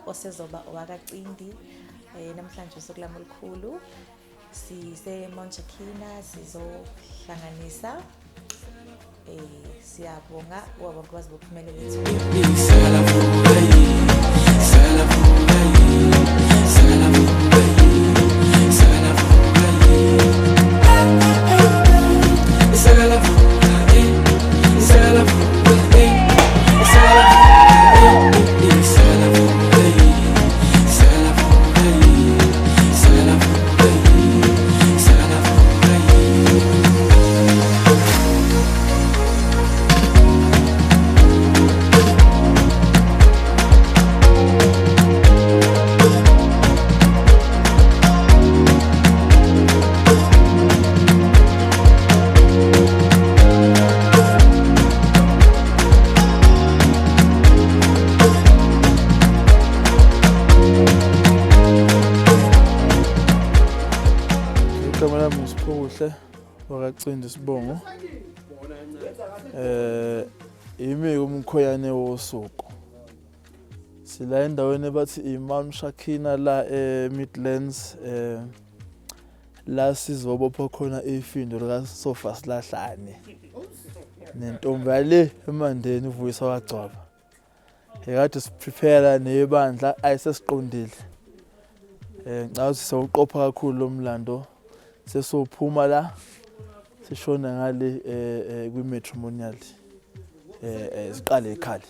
Osezoba owakaqindi namhlanje usukulami olukhulu sise Montshakina sizohlanganisa siyabonga wabonke bazokuphumelela wakaqinda isibongo imi umkhoyane wosuku sila endaweni bathi iMount Shakina la eMidlands la sizobopha khona ifindo lika Sofa Silahlane nentombi yale eMandeni uVuyisa wagcwaba ekade siprepare nebandla ayisesiqondile ngicabanga sawuqopha kakhulu lo mlando sesophuma la sishona ngale kwi-matrimonial siqale ekhali.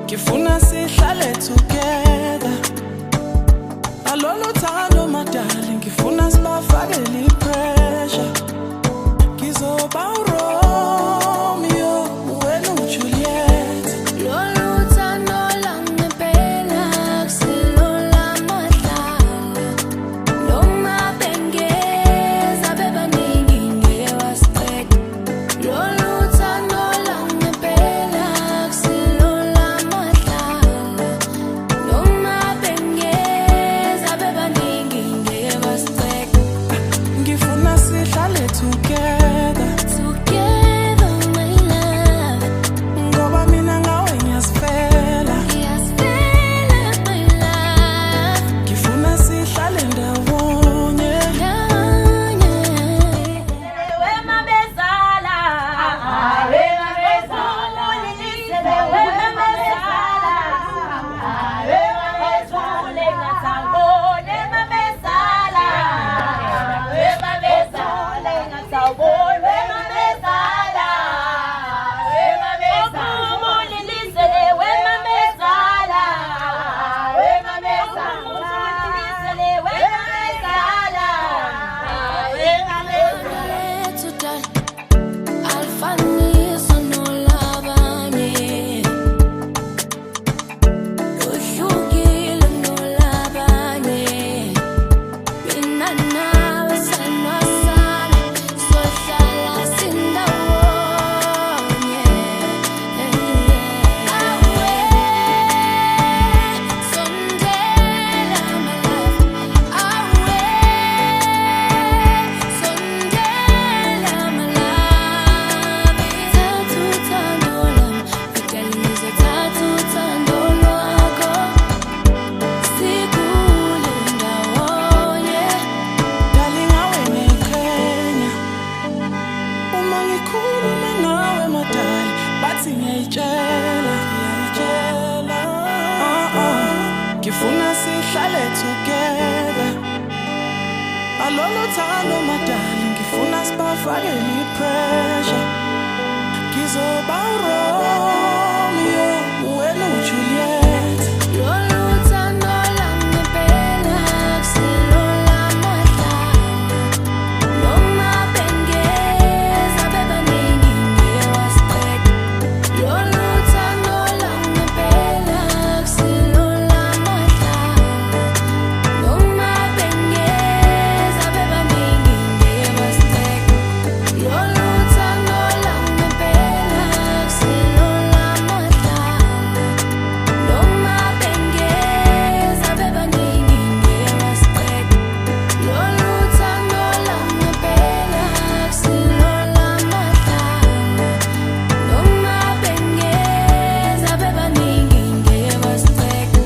Ngifuna sihlale together. Alolo thando madali ngifuna sibafake pressure. Ngizoba Romeo wena uJuliet. Lolo thando lami ngempela akusilona madlala. Noma bengeza bebaningi ngiyewasicela. Lolo thando lami ngempela akusilona madlala. Noma bengeza bebaningi ngiyewasicela. Lolo thando lami ngempela akusilona madlala. Noma bengeza bebaningi ngiyewasicela. Lolo thando lami ngempela akusilona madlala. Noma bengeza bebaningi ngiyewasicela.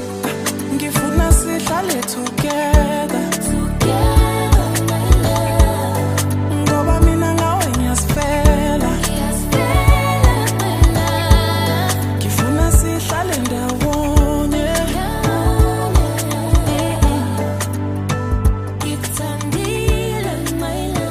Ngifuna sihlale together. Together, my love. Ngoba mina nawe ngiyasifela. Ngiyasifela, my love. Ngifuna sihlale ndawonye. Ngikuthandile, my love.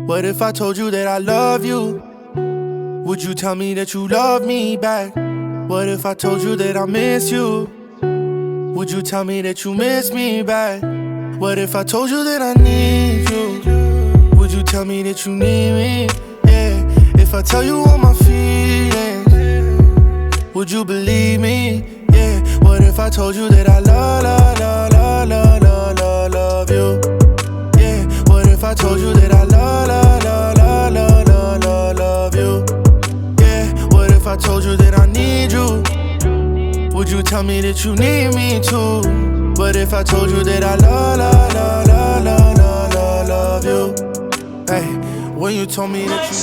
What if I told you that I love you? Would you tell me that you love me back? What if I told you that I miss you? Would you tell me that you miss me back? What if I told you that I need you? Would you tell me that you need me? Yeah. If I tell you all my feelings, would you believe me? Yeah. I told you that I love you? Yeah, what if I told you that I love you? Yeah, what if I told you that I need you? Would you tell me that you need me too? What if I told you that I love you? Hey, when you told me that you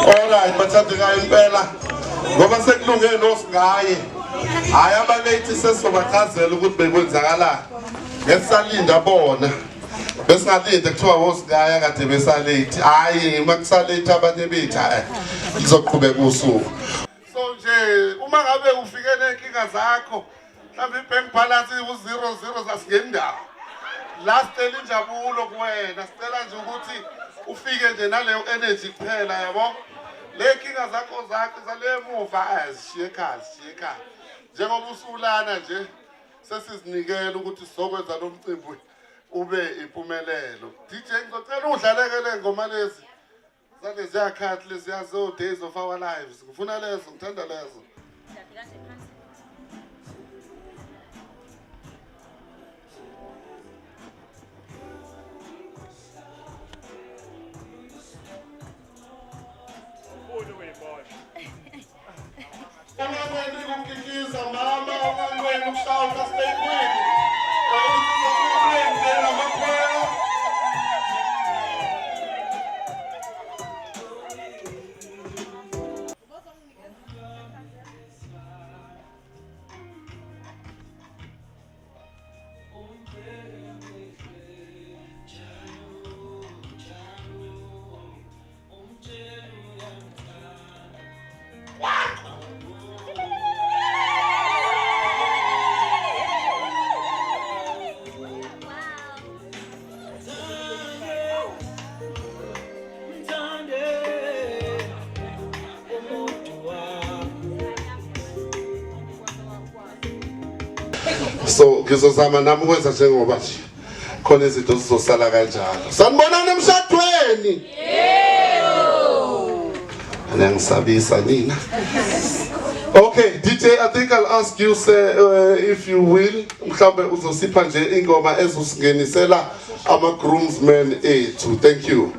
Alright, bathatha impela ngoba sekulungile nosingaye hayi abalate sesizobachazela ukuthi bekwenzakalani ngesisalinda bona besingalinde kuthiwa wosingaye kade besalate hayi makusalate abanye bethu lizoqhubeka usuku so nje uma ngabe ufike nenkinga zakho mhlawumbe ibank balance u00 sasingendawo la sicela injabulo kuwena sicela nje ukuthi ufike nje naleyo energy kuphela yabo le nkinga zakho zale muva azishiye ekhaya njengoba usulana nje sesizinikela ukuthi sizokwenza lo mcimbi ube impumelelo DJ ngicela udlalekele ngoma lezi zalezi yakhathi lezi yazo days of our lives ngifuna lezo ngithanda lezo Unganweni kumkikiza mama, unganweni ukushawuta sibekweni. Ngena amakhwelo. So ngizozama nami ukwenza njengoba nje khona izinto zizosala kanjalo. Sanibonana emshadweni. Yebo. Anangisabisa nina. Okay, DJ, I think I'll ask you sir if you will mhlambe uzosipha nje ingoma ezosingenisela ama groomsmen ethu. Thank you.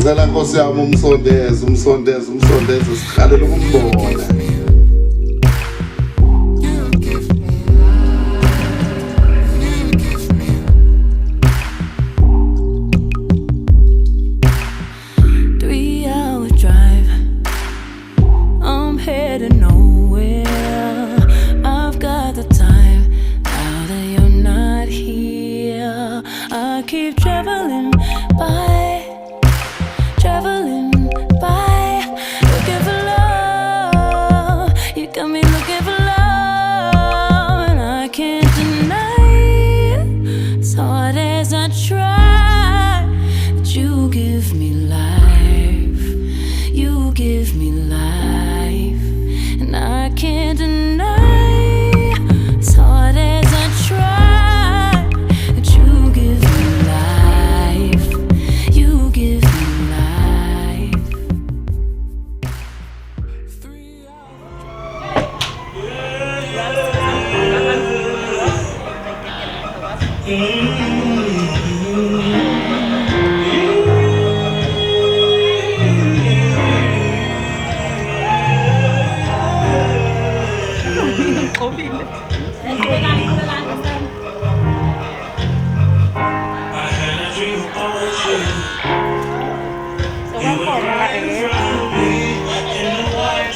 ngicela Nkosi yami umsondeze sikhalela ukumbona. Heading nowhere. I've got the time now that you're not here. I keep traveling by, looking for love. You got me looking for love, and I can't deny it. As hard as I try, that you give me life. You give me life. I can't deny, as hard as I try, that you give me life. You give me life.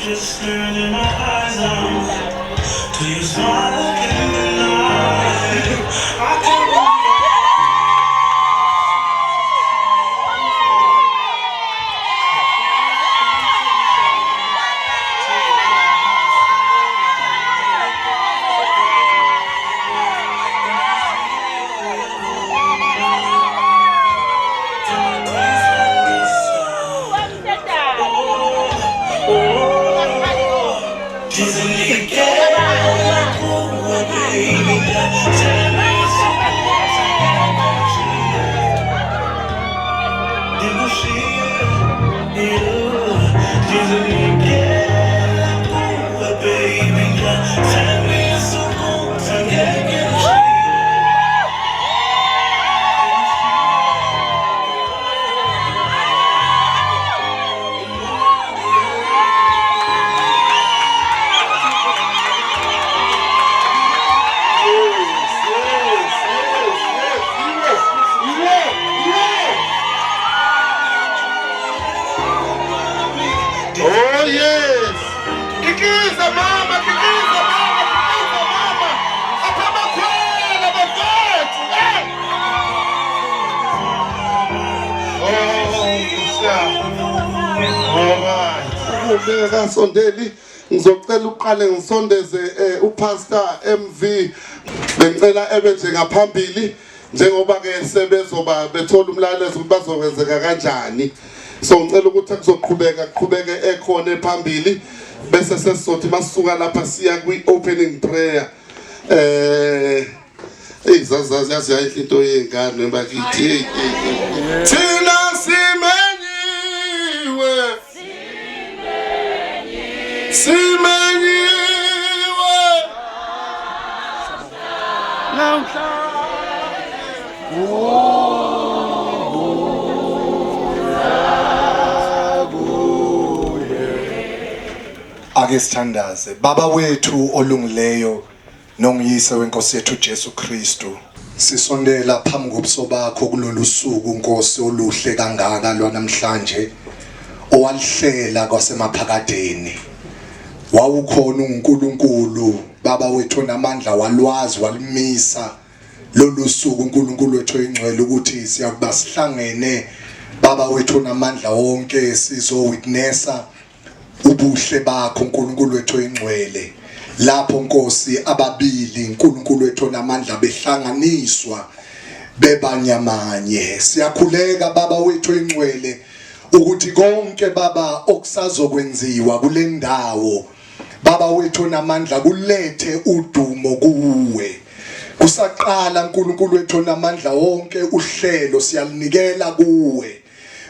Just turning my eyes on to your smile again in the night. I can't Sondeli ngizocela uqale ngisondeze uPastor MV bengicela ebe nje ngaphambili njengoba ke sebezoba bethola umlayezo ukuthi bazokwenzeka kanjani so ngicela ukuthi kuzoqhubeke ekhona ephambili bese sesizothi masisuka lapha siya kwi opening prayer izazazi yazi into yengane bakithi thina simenyiwe Ake sithandaze baba wethu olungileyo nongiyise wenkosi yethu Jesu Kristu sisondela phambi kobuso bakho kulolu suku Nkosi oluhle kangaka lwanamhlanje owalihlela kwasemaphakadeni wawukhona uNkulunkulu baba wethu namandla walwazi walimisa lolu suku uNkulunkulu wethu oyingcwele ukuthi siyakuba sihlangene baba wethu namandla wonke sizowitnessa ubuhle bakho uNkulunkulu wethu oyingcwele lapho Nkosi ababili uNkulunkulu wethu namandla behlanganiswa bebanyamanye siyakhuleka baba wethu oyingcwele ukuthi konke baba okusazokwenziwa kule ndawo baba wethu namandla kulethe udumo kuwe kusaqala uNkulunkulu wethu namandla wonke uhlelo siyalinikela kuwe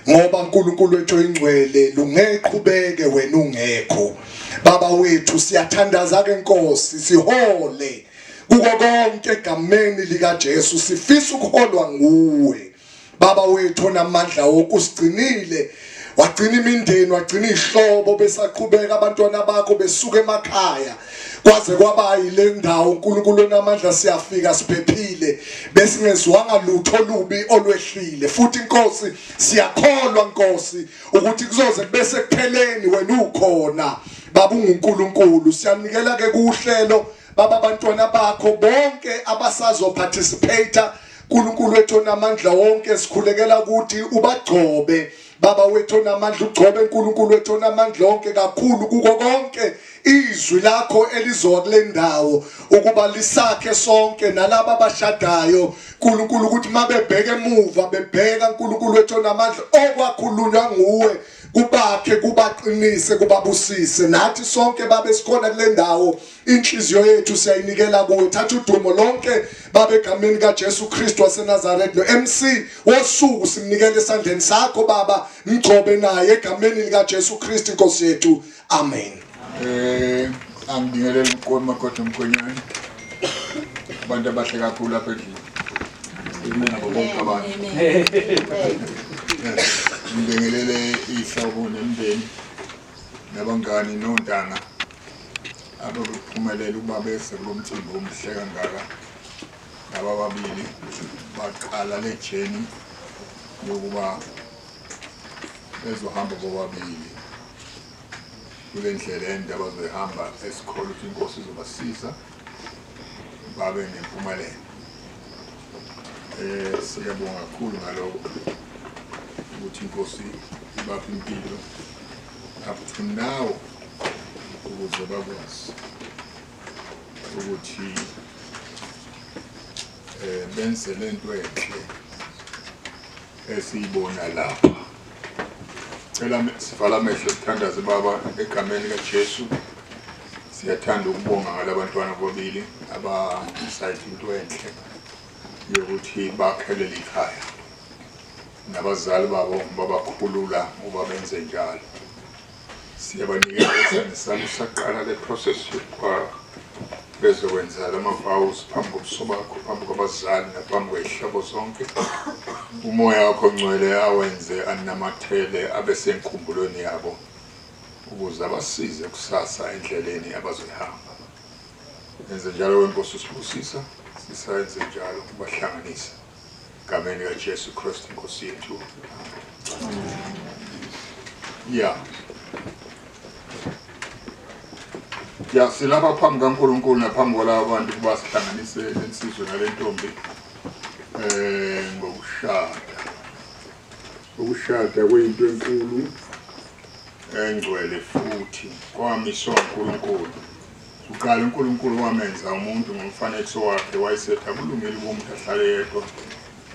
ngoba uNkulunkulu wethu oyingcwele lungeqhubeke wena ungekho baba wethu siyathandaza ke Nkosi sihole kuko konke egameni lika Jesu sifisa ukuholwa nguwe baba wethu onamandla wokusigcinile wagcina imindeni wagcina izihlobo besaqhubeka abantwana bakho besuka emakhaya kwaze kwaba yile ndawo uNkulunkulu onamandla siyafika siphephile besingezwanga lutho lubi olwehlile futhi inkosi siyakholwa nkosi ukuthi kuzoze bese kupheleni wena ukhona baba unguNkulunkulu siyanikela ke kuhlelo baba abantwana bakho bonke abasazo participate uNkulunkulu wethu onamandla wonke sikhulekela ukuthi ubagcobe baba wethu onamandla ugcobe uNkulunkulu wethu onamandla wonke kakhulu kuko konke izwi lakho elizowa kule ndawo ukuba lisakhe sonke nalabo abashadayo uNkulunkulu ukuthi mabebheke emuva bebheka uNkulunkulu wethu onamandla okwakhulunywa nguwe kubakhe kubaqinise kubabusise nathi sonke babe sikhona kule ndawo inhliziyo yethu siyayinikela kuwe thatha udumo lonke babe egameni kaJesu Kristu waseNazaretha no-MC wosuku simnikele esandleni sakho baba mgcobe naye egameni likaJesu Kristu inkosi yethu amen. Angibingelele uNkosi Mkhonyane abantu abahle kakhulu lapha endlini amen abo bonke abantu ngibingelele ihlobo nemndeni nabangani nontanga abaphumelela ukuba bese kulo mcimbi omhle kangaka laba babili baqala le journey yokuba bezohamba bobabili kule ndlela ende abazohamba esikole ukuthi inkosi izobasiza babe nempumelelo. Siyabonga kakhulu ngalokho ukuthi inkosi ibaphe impilo up to now ukuze bakwazi ukuthi benze lento enhle esiyibona lapha. Cela sivala amehlo sithandaze baba egameni kaJesu. Siyathanda ukubonga ngalabantwana bobabili abadecide into enhle yokuthi bakhelele ikhaya nabazali babo babakhulula ukuba benze njalo. Siyabanikeza nesalo saqala le process yokuba bezokwenza lama-vows phambi kobuso bakho phambi kwabazali naphambi kwey'hlobo zonke. Umoya wakho ngcwele awenze anamathele abe senkumbulweni yabo ukuze abasize kusasa endleleni abazoyihamba. Enze njalo wenkosi usibusisa sisayenze njalo ukubahlanganisa egameni kaJesu Kristu inkosi yethu. Ya silapha phambi kaNkulunkulu naphambi kwalabo bantu kuba sihlanganise lensizwe nale ntombi ngokushada. Ukushada kuyinto enkulu engcwele futhi kwamiswa uNkulunkulu. Uqala uNkulunkulu wamenza umuntu ngomfanekiso wakhe wayesethi akulungile umuntu ahlale yedwa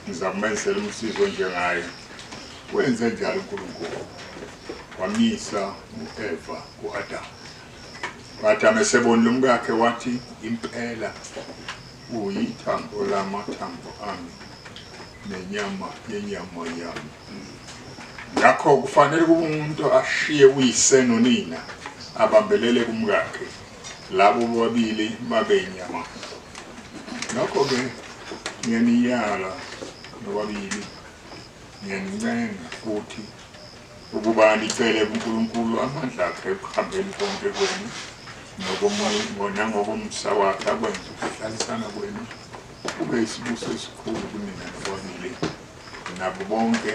ngizamenzela umsizo njengaye. Wenze njalo uNkulunkulu wamisa uEva kuAdamu. Wathi mesebonile umkakhe wathi impela uyithambo lamathambo ami nenyama yenyama yami. Ngakho kufanele kube umuntu ashiye uyise nonina abambelele kumkakhe labo bobabili babe inyama. Ngakho ke ngiyaniyala nobabili ngiyanincenga futhi ukuba nicele kuNkulunkulu amandla akhe ekuhambeni konke kwenu nangokomsa wakhe akwenza ukuhlalisana kwenu kube isibuso esikhulu kunina nobabili nabo bonke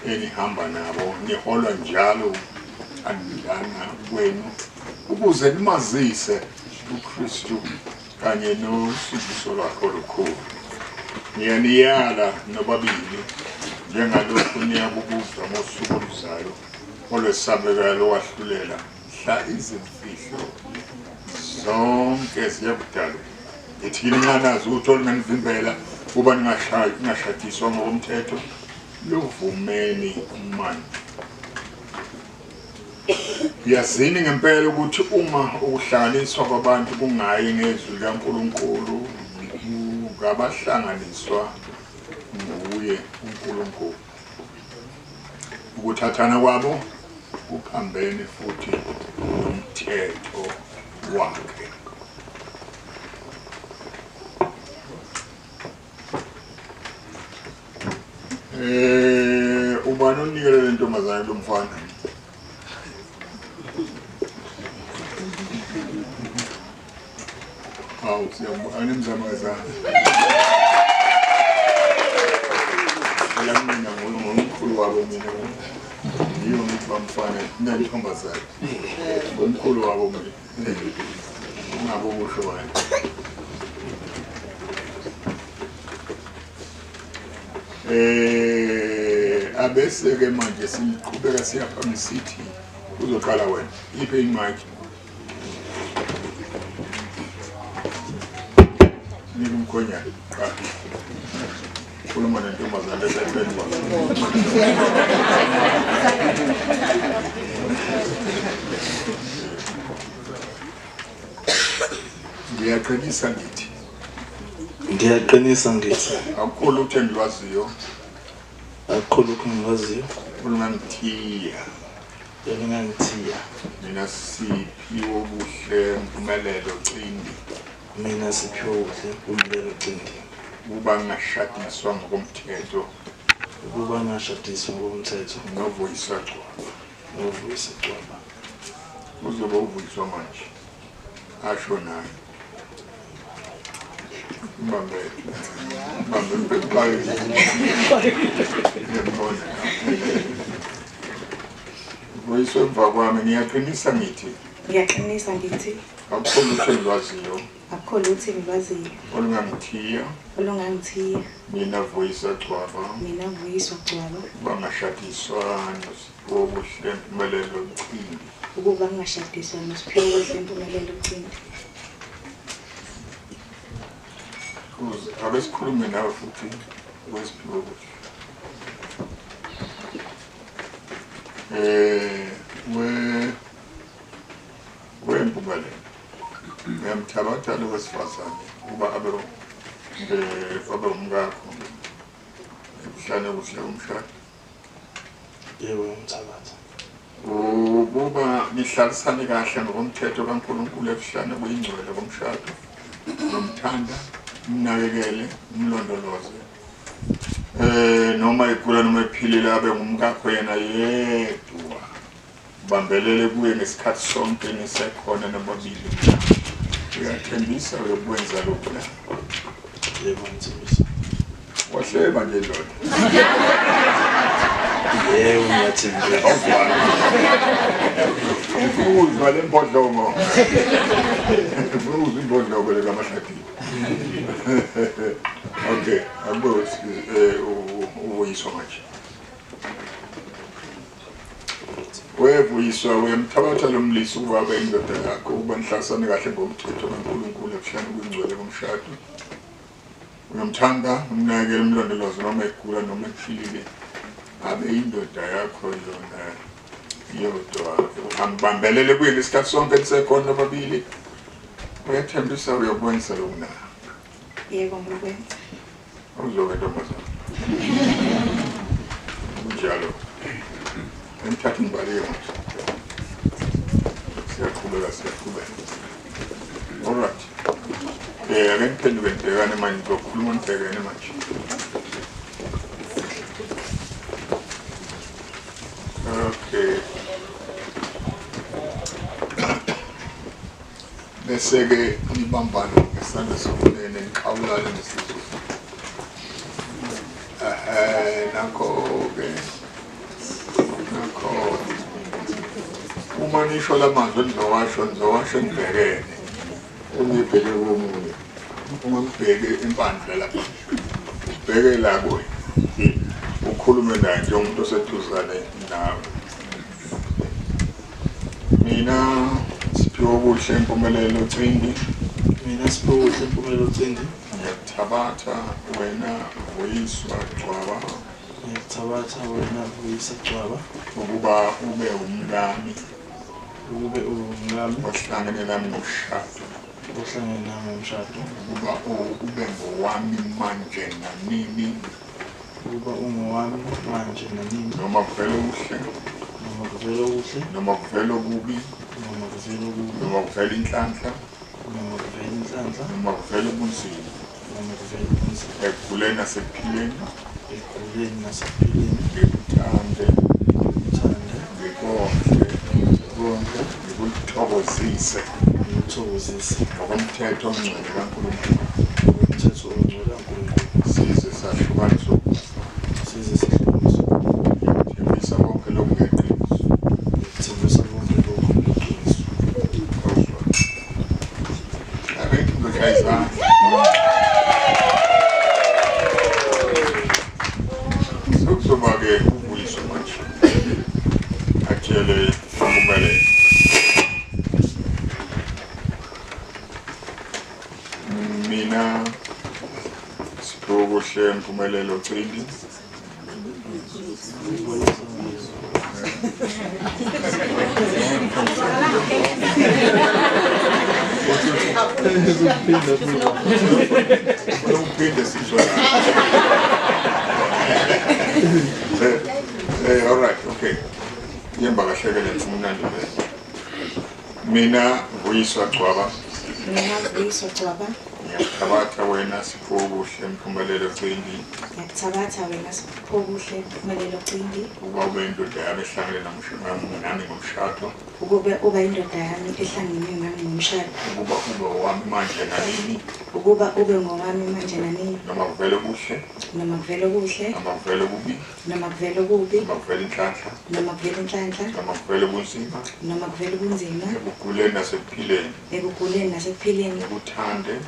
enihamba nabo niholwa njalo andana kwenu ukuze nimazise uKristu kanye nosibuso lwakhe olukhulu. Ngiyaniyala nobabili njengalokhu niyakubuzwa ngosuku oluzayo olwesabekayo wahlulela mhla izimfihlo zonke ziyabudala. Ithini nxanazi ukuthi olunganivimbela kuba ningashadiswa ngokomthetho lovumeni manje. Yazini ngempela ukuthi uma ukuhlanganiswa kwabantu kungayi ngezwi likaNkulunkulu ngabahlanganiswa nguye uNkulunkulu. Ukuthathana kwabo kuphambene futhi nomthetho wakhe. ubani onikele le ntombazane lo mfana hawu siyabona emzamazana yamina ngomkhulu wabo mina yiyo ngithi bamfana nentombazane ngomkhulu wabo mina ungabo kusho wena abese-ke manje siqhubeka siyaphambili sithi uzoqala wena iphe imaki nika umkhonyana qala khuluma nentombazane eseceleni kwakho ngiyaqinisa ngithi akukho lutho engiwaziyo olungangithiya mina Siphiwo Buhle Mpumelelo Cindi ukuba ngashadiswa ngokomthetho noVuyiswa Gcwaba uzobe uvuyiswa manje asho naye Mbambe Vuyiswa emva kwami ngiyaqinisa ngithi akukho lutho engiwaziyo olungangithiya mina Vuyiswa Gcwaba bangashadiswa noSiphiwo Buhle Mpumelelo Cindi abesikhulume nawe futhi weSiphiwo Buhle Mpumelelo ngiyamthabatha lo wesifazane ukuba abe umngakho ebuhlane kuhle umshado ukuba nihlalisane kahle ngokomthetho kaNkulunkulu ebuhlane kuyingcwele komshado nomthanda mnakekele umlondoloze noma igula noma ephilile abe ngumkakho yena yedwa bambelele kuye ngesikhathi sonke nisekhona nababili uyathembisa uyokwenza lokho la wahleba nje ndoda ngiyathembisa uzwa le mbodlomo uzwa imbodlomo le kamahlathini okay abuthi uvuyiswa manje wevuyiswa wemthabatha lo mlisi ukuba abe indoda yakho ukuba nihlasane kahle ngomthetho kaNkulunkulu ebuhlane kuyingcwele komshado uyamthanda umnakekele umlondoloze noma egula noma ephilile abe indoda yakho yona yodwa uhambambelele kuye ngesikhathi sonke nisekhona ababili uyathembisa uyakwenza lokhu na yebo ngikwenza uzobe ntombazana kunjalo emthatha imbali yonke siyaqhubeka alright ake niphenduke nibhekane manje ngizokhuluma nibhekene manje okay bese-ke nibambane ngesandla sokunene niqhawulane nesizwe nakho-ke uma nisho la mazwi nizowasho nibhekene ungibheke komunye uma ngibheke impandla lapha ubheke la kuye ukhulume naye njengomuntu oseduzane nawe mina Siphiwo Buhle Mpumelelo Cindi ngiyakuthabatha wena Vuyiswa Gcwaba ukuba ube umngami ohlangene nami ngomshado ukuba ube ngowami manje nanini noma kuvele uhle noma kuvele okubi noma kuvele inhlanhla noma kuvele ubunzima ekuguleni nasekuphileni ngikuthande ngikuthokozise ngokomthetho omngcwele kaNkulunkulu size sahlukane sokufa ngithembisa konke lokhu ngeqiniso sokusoba-ke ubuyiso manje atshele umpumelelo. Mina Siphokuhle Mpumelelo Cimbi all right, okay. Yemba kahlekele mfumnandi le. Mina Vuyiswa Gcwaba. Ngiyakuthabatha wena Siphokuhle Mpumelelo Cimbi. Ukuba ube indoda yami ehlangene nami ngomshado. Ukuba ube owami manje nanini. Noma kuvele kuhle. Noma kuvele kubi. Noma kuvele inhlanhla. Noma kuvele bunzima. Ekuguleni nasekuphileni. Ngikuthande.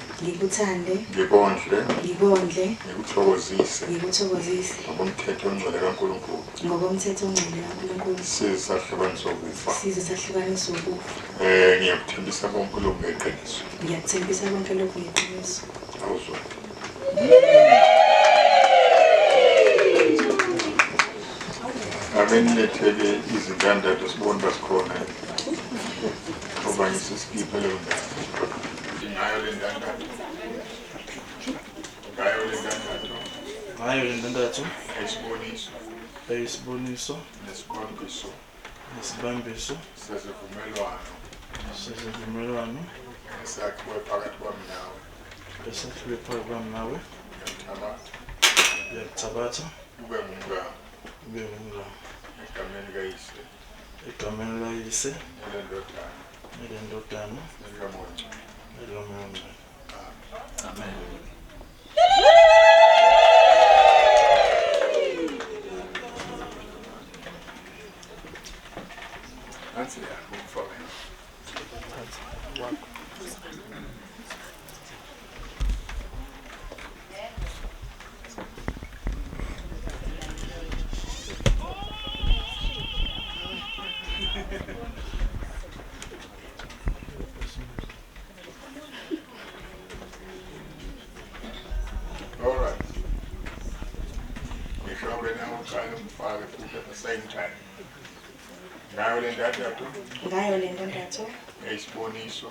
Ngikondle. Ngikuthokozise. Ngokomthetho omngcwele kaNkulunkulu. Size sahlukane sokufa. Ngiyakuthembisa konke lokhu ngeqiniso. Awuzwa. Abenilethele izintandathu sibone basikhona. Obanye siskiphe leyo ndawo. Ngayo le ntandathu. Isiboniso. Nesibambiso. Sesivumelwano. Esakhiwe phakathi kwami nawe. Ngiyakuthabatha. Ube ngumngane. Egameni likayise. Nelendodana. Nelomoya Ongcwele. Amen. Nansi ya ukufaka. All right. We shall be now trying to follow food at the same time. Ngayo le ntandathu. Eyisiboniso.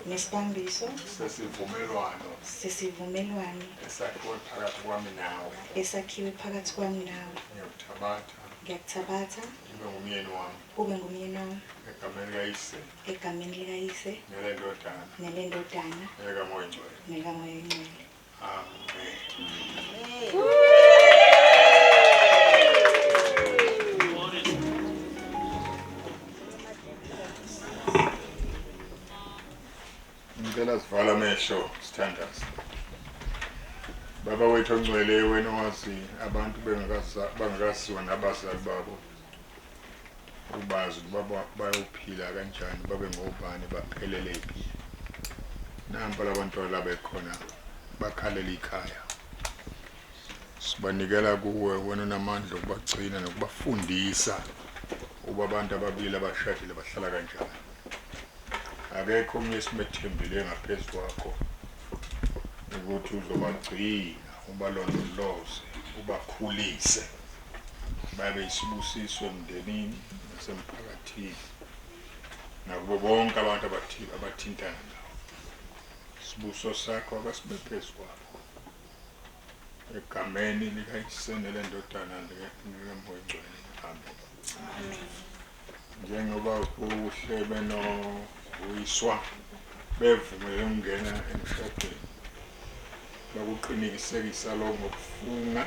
Nesibambiso. Sesivumelwano. Esakhiwe phakathi kwami nawe. Ngiyakuthabatha. Ube ngumyeni wami. Egameni likayise. Nelendodana. Nekamoya Ongcwele. Amen. Ngicela sivala amehlo sithandaze. Baba wethu ongcwele wena wazi abantu bengakasiwa nabazali babo. Ubazi ukuba bayophila kanjani babe ngobani baphelelephi. Nampa labantwana labekhona bakhalela ikhaya. Sibanikela kuwe wena unamandla ukubagcina nokubafundisa uba abantu ababili abashadile bahlala kanjani. Akekho omnye esimethembele ngaphezulu kwakho ukuthi uzobagcina ubalondoloze ubakhulise babe isibusiso emndenini nasemphakathini nakubo bonke abantu abathintana nawo. Sibuso sakho akasibe phezu kwabo egameni likayise nelendodana likamoya Ongcwele. Amen. Njengoba uhle Vuyiswa bevumele ukungena emshadweni bakuqinikisekisa lo ngokufunga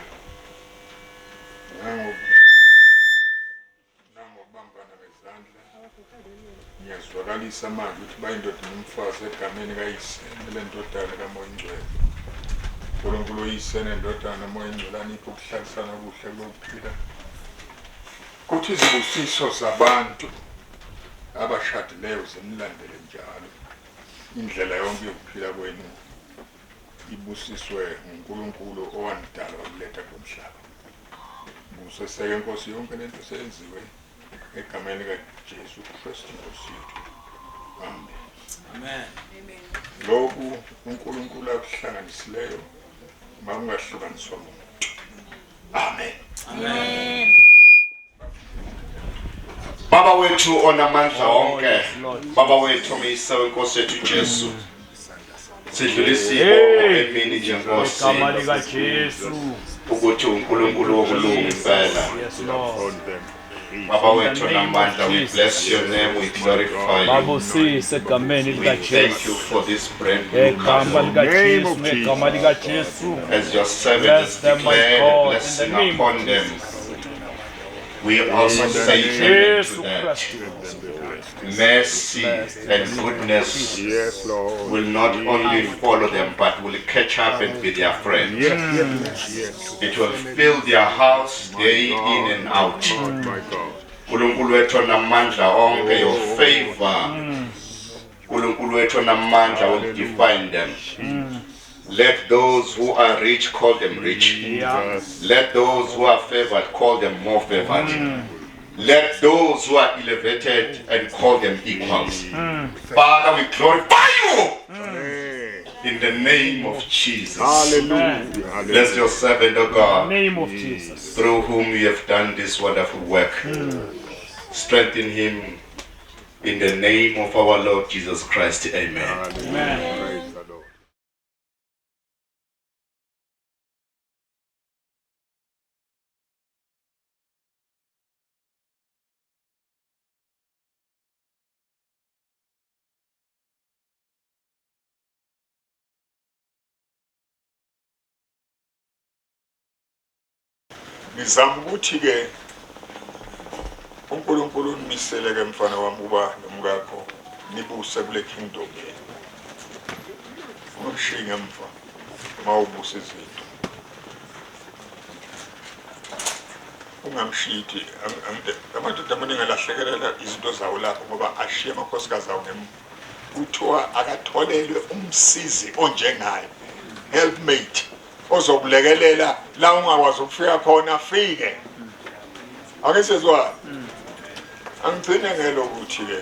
nangobambana bezandla ngiyazwakalisa manje ukuthi bayindoda nomfazi egameni kayise le ndodana kaMoya Ingcwele. uNkulunkulu uyise nendodana kaMoya Ingcwele aniphe ukuhlalisana kuhle kokuphila, kuthi izibusiso zabantu abashadileyo zimlandele njalo indlela yonke yokuphila kwenu ibusiswe nguNkulunkulu owanidala wakuletha kumhlaba. Buso seke Nkosi yonke lento seyenziwe egameni kaJesu Kristu Nkosi yethu. Amen. Amen. Lokhu uNkulunkulu akuhlanganisileyo makungahlukaniswa umuntu. Amen. Amen. Baba wethu onamandla onke, Baba wethu umyise weNkosi yethu Jesu, sidlulisa ibongo emini nje Nkosi ukuthi uNkulunkulu wokulunga impela. Baba wethu onamandla, we bless your name, we glorify you. We thank you for this brand new covenant. As your servant has declared a blessing upon them, we also say amen to that. Mercy and goodness will not only follow them, but will catch up and be their friend. It will fill their house day in and out. Unkulunkulu wethu onamandla onke, your favor, unkulunkulu wethu onamandla will define them. Let those who are rich call them rich. Let those who are favored call them more favored. Let those who are elevated and call them equals. Father, we glorify you in the name of Jesus. Hallelujah. Bless your servant, O God, Name of Jesus. through whom you have done this wonderful work. Strengthen him in the name of our Lord Jesus Christ. Amen. Amen. Praise the Lord. Ngizama ukuthi ke uNkulunkulu unimisele ke mfana wami uba nomkakho nibuse kule kingdom yenu. Ungishinga mfa mawubusa izinto. Ungamshithi amadoda amaningi alahlekelela izinto zawo lapho ngoba ashiye amakhosikazi awo kuthiwa akatholelwe umsizi onjengayo, helpmate ozokulekelela la ungakwazi ukufika khona afike. Ake sizwa angigcine ngelo ukuthi ke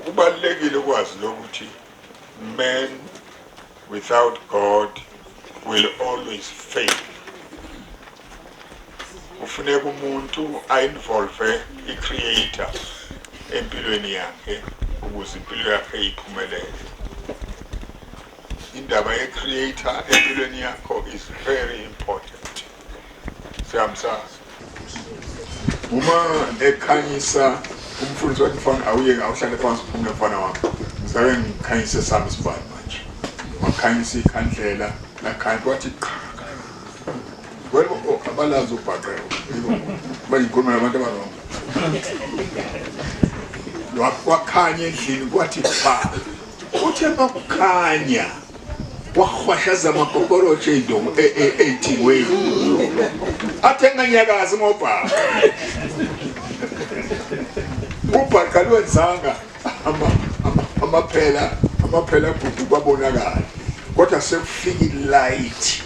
ubalekile ukwazi lokuthi man without God will always fail. Ufuneka umuntu a-involve i-creator empilweni yakhe ukuze impilo yakhe iphumelele. Indaba ye-creator empilweni yakho is very important. Siyamsazi. Uma ekhanyisa umfundisi wathi mfana awuyeke awuhlale phansi uphumule mfana wami. Ngizake ngikhanyise sami isibani manje. Wakhanyisa ikhandlela lakhanya wathi wena abalazi ubhaqe. Bayikhuluma nabantu abanoma. Wakhanya endlini kwathi cha. Uthe bakukhanya wakhwashaza amakokorotshe idongo eTiwe athenga nyakazi ngobhaka ubhaka lwenzanga amaphela gudu babonakala kodwa sekufika ilight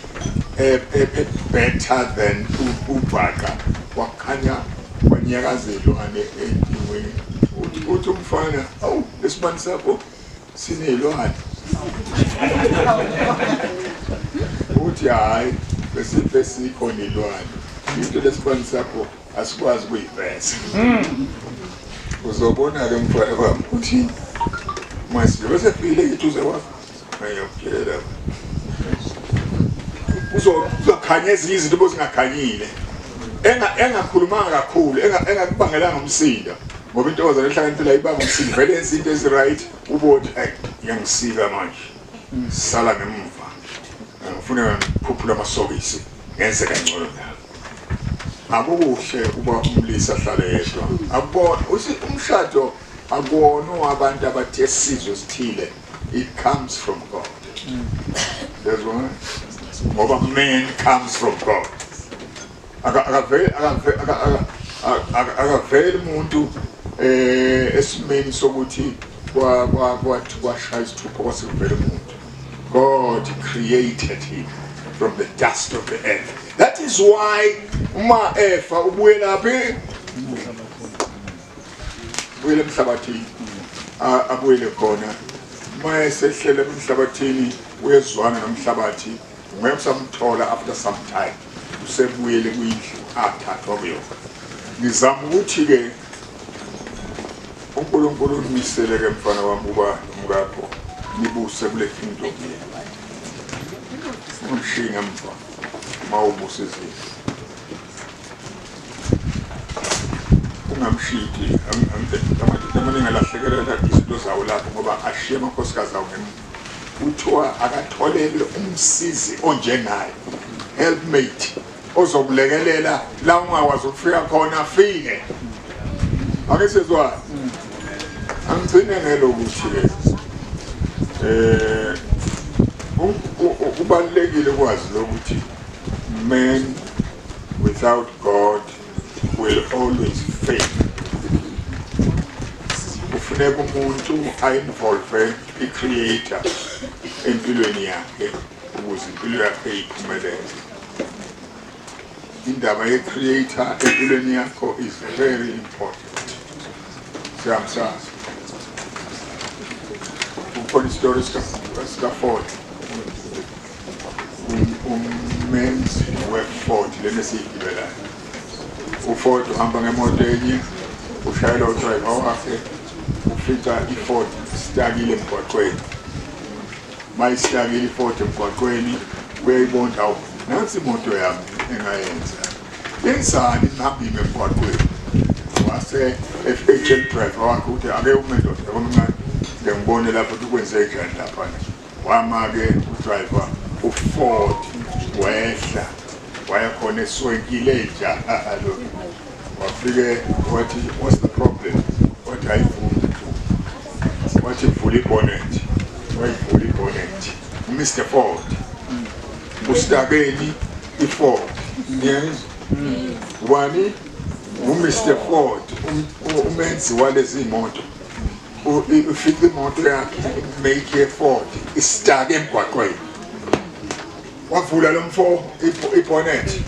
better than ubhaka wakhanya kwanyakazelo ane eTiwe uthi umfana awu lesibani sakho sinelwane uthi hayi besikho nelwane into lesibani sakho asikwazi ukuyiveza. Uzobona ke mfana wami uthi manje bese file ukuthi uze wakho ayokutshela uzokhanya ezinye izinto bozingakhanyile engakhulumanga kakhulu engakubangelanga umsindo ngoba into ozahlakaniphela ibanga umsindo vele izinto ezi right ubona hey yangisika manje sala ngemva kufuneka ngiphuphule amasokisi ngenze kangcono la akukuhle uba umlisa ahlale yedwa akubona umshado akuwona abantu abathi esizwe sithile it comes from God that's why ngoba man comes from God akaveli umuntu esimeni sokuthi kwashaya isithupha kwasivela umuntu. God created him from the dust of the earth. That is why uma efa ubuye laphi ubuyele emhlabathini abuyele khona uma esehlele emhlabathini uyezwana nomhlabathi ngeke usamthola after some time usebuyele kuyindlu athathwa kuyo. Ngizama ukuthi ke uNkulunkulu umisele ke mfana wami uba umkapho nibuse kule kingdom umshinga mfana mawubuse izindlu ungamshidi amaningi alahlekelela izinto zawo lapho ngoba ashiye amakhosikazi awo uthiwa akatholele umsizi onjengayo helpmate ozokulekelela la ungakwazi ukufika khona afike ake sizwa angigcine ngelokuthi ke kubalekile kwazi lokuthi man without God will always fail. Kufuneka umuntu a-involve i-creator empilweni yakhe ukuze impilo yakhe iphumelele. Indaba ye-creator empilweni yakho is very important. Siyamsazi. Ukhona isitori sika-Ford. Umenzi we-Ford lena esiyigibelayo. uFord uhamba ngemoto enye ushayela udriver wakhe ufika iFord stakile emgwaqweni mayistakile iFord emgwaqweni uyayibona awu nansi imoto yami engayenza yenzani ngihambile emgwaqweni wase efetshel driver wakhe uthi ake umendoda omncane ngibone lapho ukwenze njani lapha wama ke udriver uFord wehla wayakhona eswenkile njalo wafike wathi what's the problem wathi ayivuli wathi vula ibonnet wayivula ibonnet Mr Ford ustakeni iFord yes wani uMr Ford umenzi walezi imoto ufike imoto yakhe make Ford istake emgwaqweni wavula lo mfo ibonnet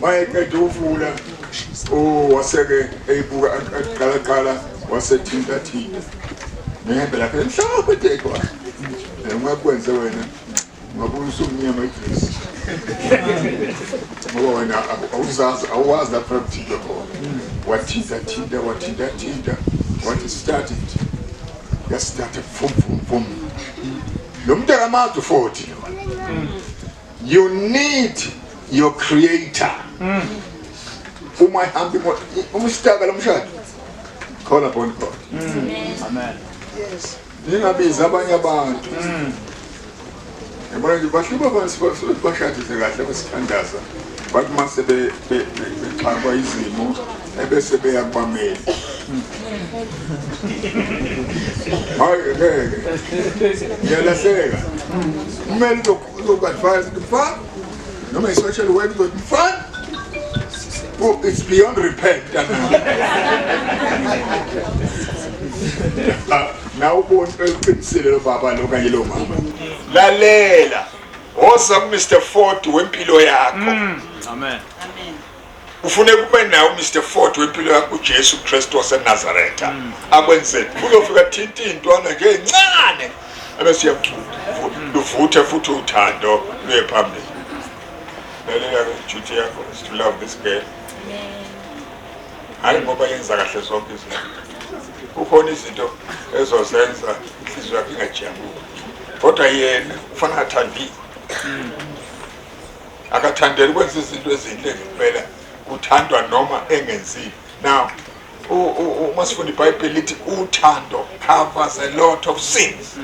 mayeqeda uvula waseke eyibuka aqala wasethinta thinta nehembe lakhe mhlawumbe tekwa ungakwenze wena ngabuza umnyama igesi ngoba wena awazi lapha ukuthinta khona wathinta thinta wathi started yastarted vum lo muntu akamade u40 you need your creator uma hambi umstaka lomshado call upon God amen yes ningabiza abanye abantu yabona nje bahluba bashadise kahle besithandaza bathi mase bexakwa izimo ebese beyakwamela hayi ngeke yalahleka kumele advise mfana noma especially when God mfana it's beyond repent now ubone eqinisile lo baba lo kanye lo mama lalela oza Mr Ford wempilo yakho amen amen ufune kube nawo Mr Ford wempilo yakho uJesu Kristu waseNazaretha akwenzeni uzofika thinta intwana nje encane abese uyavutha futhi uthando luye phambili lalela duty yakho is to love this girl hayi ngoba yenza kahle zonke izinto kukhona izinto ezozenza inhliziyo yakhe ingajabuli kodwa yena ufana athandi akathandela ukwenza izinto ezinhle ngempela uthandwa noma engenzile now uma sifunda iBhayibheli lithi uthando covers a lot of sins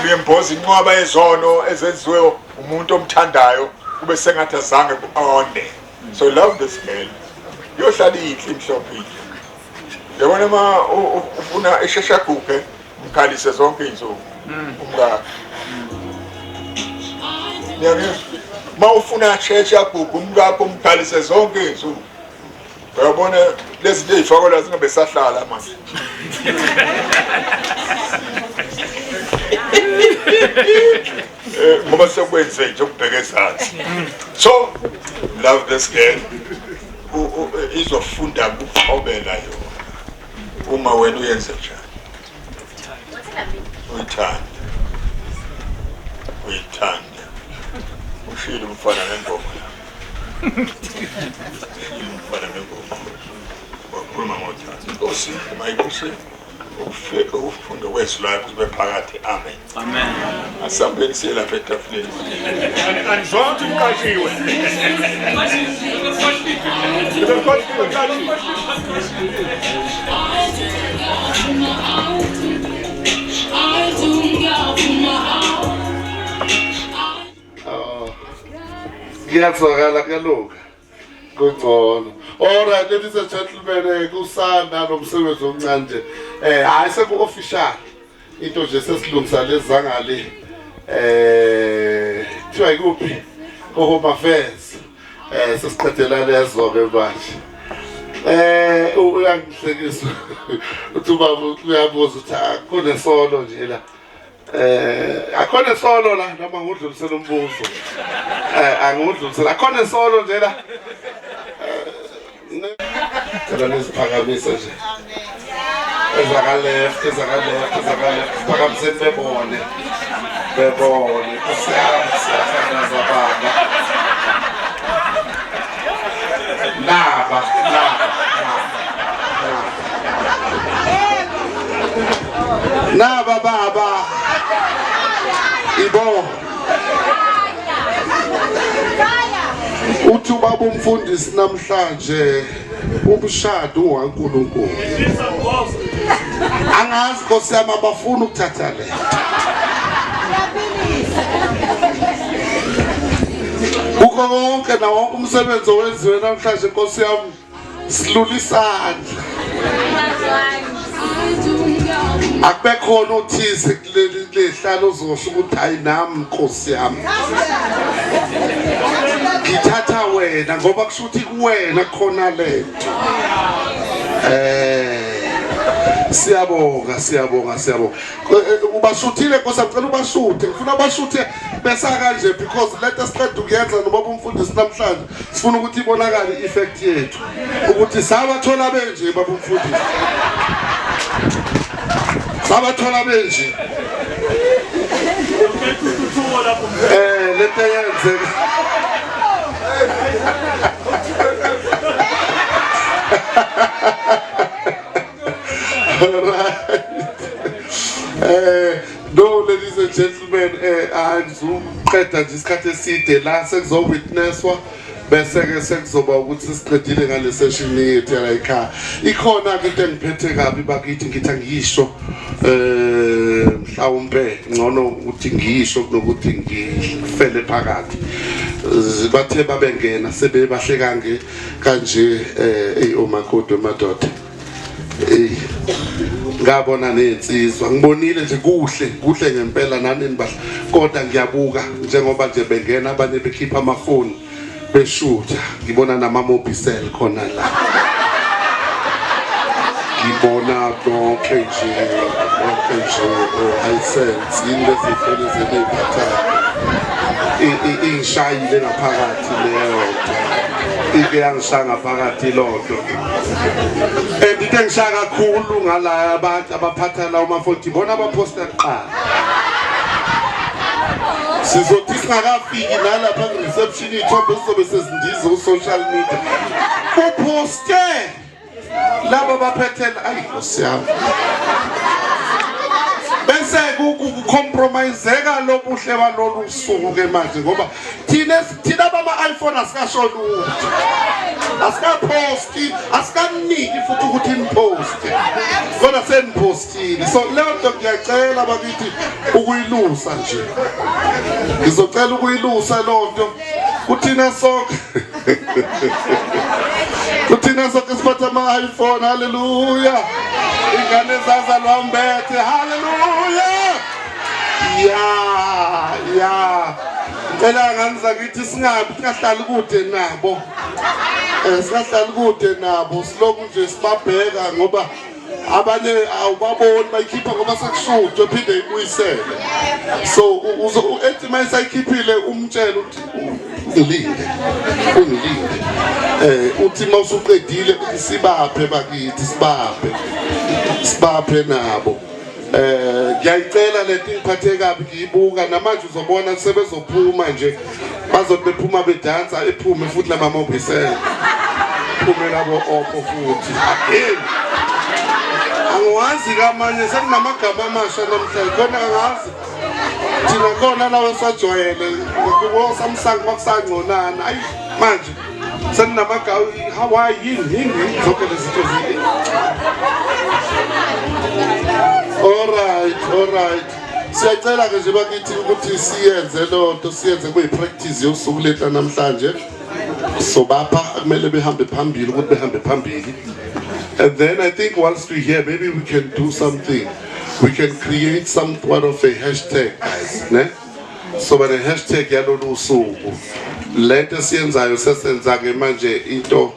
uyemboza inqwaba yezono ezenziwe umuntu omthandayo kube sengathi azange kuonde. So love this girl. Yohlala inhle imhlophe. Yabona ufuna eshesha kuke umkhalise zonke izinsuku. Umngaka. Ma ufuna eshesha kuke umngaka umkhalise zonke izinsuku. Uyabona lezi zinto ezifakwa zingabe sahlala manje. Ngoba sekwenze nje ukubheka ezansi. So love this girl. Izofunda ukuqhobela yona. Uma wena uyenze njani? Uyithanda. Ushilo umfana ngengoma. Umfana ngengoma. Wakhuluma ngothando. Nkosi mayikuhle. Ufike ufunde wethu la kube phakathi. Amen. Amen. Asambeni sila petafuleni. Anizonke umqashiwe. Ngiyazwakala kalunga. Kungcono. All right, ladies and gentlemen, kusana nomsebenzi omncane nje. Hayi seku official. Into nje sesilungisa lezangale thiwa ikuphi? Home Affairs. Sesiqedela lezo ke manje. Uyangihlekisa. Uthi baba uyabuza ukuthi akone solo nje la. Akone solo la noma ngudlulisela umbuzo. Angudlulisela akone solo nje la. Cela nesiphakamise nje. Ezakale. Phakamise bebone. Kusiyafana baba. Naba baba. Ibo. Uthi ubaba umfundisi namhlanje umshado uNkulunkulu. Angazi Nkosi yami abafuna ukuthatha le. Ukho konke nawo umsebenzi owenziwe namhlanje Nkosi yami silulisana. Akubekhona uthise kuleli lehlalo uzosho ukuthi hayi nami Nkosi yami. Ngithatha wena ngoba kusho ukuthi kuwena khona lento. Siyabonga. Ubashuthile Nkosi ngicela ubashuthe. Ngifuna abashuthe besa kanje because let us try to kuyenza noma umfundisi namhlanje. Sifuna ukuthi ibonakale effect yethu. Ukuthi sabathola benje baba umfundisi. Sabathola benje. Letha yenze. No, ladies and gentlemen, angizuqeda nje isikhathi eside la sekuzowitnesswa bese ke sekuzoba ukuthi siqedile ngale session yethu la ekhaya. Ikhona into engiphethe kabi bakithi ngithi angisho mhlawumbe ngcono ukuthi ngisho kunokuthi ngifele phakathi. Bathe babengena sebebahle kange kanje omakhodo madoda. Ngabona nensizwa ngibonile nje kuhle ngempela nanini bahle kodwa ngiyabuka njengoba nje bengena abanye bekhipha amafoni beshutha ngibona nama mobile khona la ngibona konke nje hisense indezifele zeliphatha ishayile ngaphakathi leyo ike yangishanga phakathi lodwa into engishaka kakhulu ngala abantu abaphatha la uma-40 bona abaposta kuqala sizothi singakafiki nalapha ku-reception iy'thombe sizobe sezindiza ku-social media kuposte laba baphethela ayi Nkosi yami bese kucompromiseka lobuhle balolu suku ke manje ngoba thina bama-iPhone asikasho lutho asikaposti asikaniki futhi ukuthi niposte kodwa senipostile. So leyo nto ngiyacela bakithi ukuyilusa nje. Ngizocela ukuyilusa lo nto. Kuthina sonke. Kuthina sonke siphatha ama-iPhone. Hallelujah. Ingane zazalwa umbethe. Hallelujah. Ya. Ngicela ngani zakithi singahlali kude nabo. Singahlali kude nabo siloku nje sibabheka ngoba abanye awubaboni bayikhipha ngoba sekushudwe phinde ibuyisele. So ethi mayisayikhiphile umtshela uthi ungilinde. Uthi mawusuqedile sibaphe bakithi sibaphe nabo. Ngiyayicela lento ngiphathe kabi ngiyibuka namanje uzobona sebezophuma nje bazobe bephuma bedansa ephume futhi la mama obisela phume labo opho futhi again angiwazi kamanye sekunamagama amasha namhlanje khona angazi thina khona lawo sajwayele kuwo samsang bakusangconana ayi manje senamagama Hawaii yini zonke lezinto zini. All right. Siyacela ke nje bakithi ukuthi siyenze lo nto siyenze kuyipractice yosuku letha namhlanje. So bapha kumele behambe phambili ukuthi behambe phambili. And then I think once we're here maybe we can do something. We can create somewhat of a hashtag, guys, ne? So by the hashtag yalolu suku. Lento siyenzayo sesenza ke manje into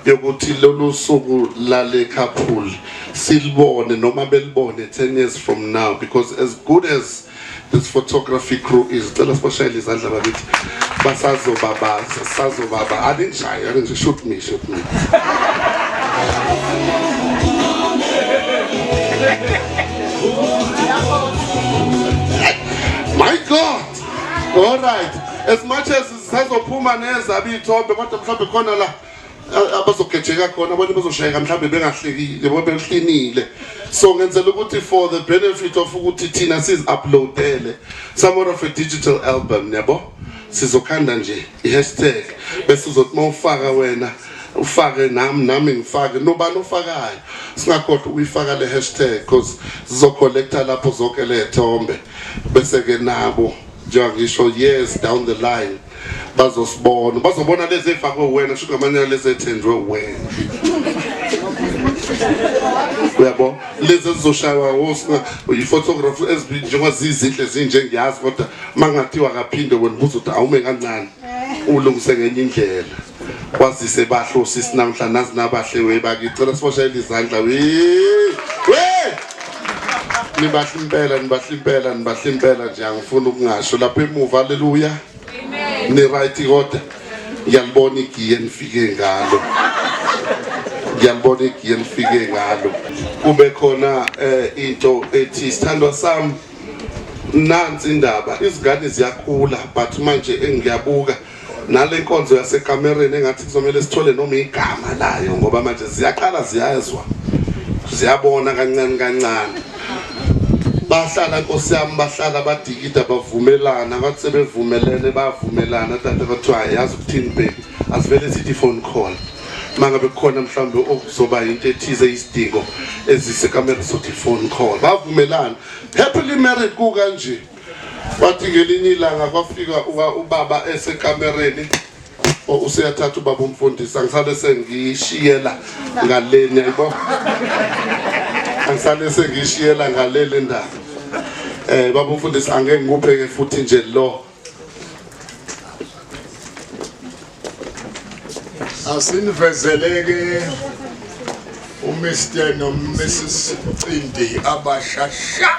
yokuthi lolu suku lale couple silibone noma belibone 10 years from now, because as good as this photography crew is, cela sibashayele izandla bakithi basazobaba I didn't shoot me. My God. All right, as much as sazophuma nezabi ithombe kodwa mhlawumbe khona la abazogejeka khona abantu bazoshayeka mhlawumbe bengahlekile ngoba beqinile. So ngenzela ukuthi for the benefit of ukuthi thina siz-uploadele somewhat of a digital album, yabo sizokhanda nje i-hashtag bese uzothi mawufaka wena ufake nami ngifake nobani ofakayo singakhohlwa ukuyifaka le hashtag because sizocollecta lapho zonke le thombe bese ke nabo njengisho years down the line bazobona lezi efakwe wena shuka manje lezi ethenjwe wena. Uyabo lezi zizoshaywa wosina uyi-photography njengoba zizinhle zinje ngiyazi kodwa mangathiwa kaphinde wena ubuza ukuthi awume kancane ulungise ngenye indlela kwazise bahlosi sinamhla nazi nabahle webakicela siboshayela izandla nibahle impela nje angifuna ukungasho lapha emuva. Haleluya. Ni right kodwa ngiyalibona igiye nifike ngalo kube khona into ethi sithandwa sami nansi indaba izingane ziyakhula but manje engiyabuka nale nkonzo yasekamereni engathi kuzomela sithole noma igama layo ngoba manje ziyaqala ziyazwa ziyabona kancane bahlala Nkosi yami bahlala badikida bavumelana bathi sebevumelene bavumelana tata bathiwa yazi ukuthini baby asivele sithi phone call mangabe kukhona mhlawumbe okuzoba into ethize isidingo ezisekamereni sothi phone call bavumelana happily married ku kanje. Bathi ngelinye ilanga kwafika ubaba esekamereni useyathatha ubaba umfundisi angisale sengishiyela ngaleni yabo angisale sengishiyela ngaleli ndaba baba umfundisi angeke ngikupheke futhi nje lo asinivezeleke uMr noMrs Cindi abashasha.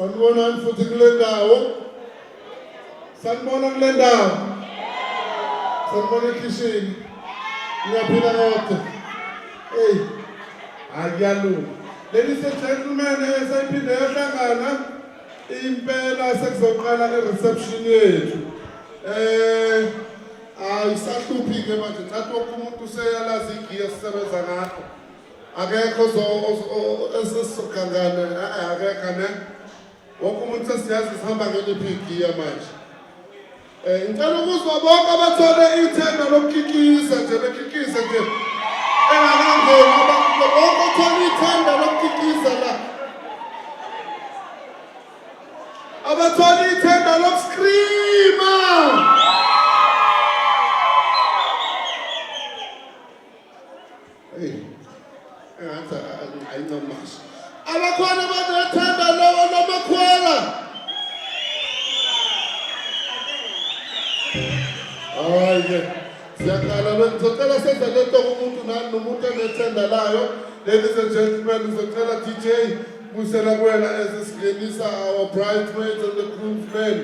Sanibonani futhi kule ndawo. Sanibona kule ndawo. Sanibona ekishini. Ngiyaphila kodwa. Hey. Akuyalunga. Ladies and gentlemen, esayiphinde yahlangana impela sekuzoqala i-reception yethu. Ayisahluphi-ke manje nathi wonke umuntu useyalazi igiya sisebenza ngakho. Akekho esizogangana, akekho ne. Wonke umuntu sesiyazi sihamba ngeliphi igiya manje. Ngicela ukuzwa bonke abathole ithenda lokukikisa nje bekikise nje. Engakangeni abantu bonke othola ithenda lokukikisa la. Abathola ithenda lokuskrima. Hey. I know much. Abakhona abanethanda lowo nomakhwela. Hayi. Siyaqala ngizocela senze lento kumuntu nomuntu enethanda layo. Ladies and gentlemen, ngizocela DJ busela kuwena esingenisa our bridesmaids and the groomsmen.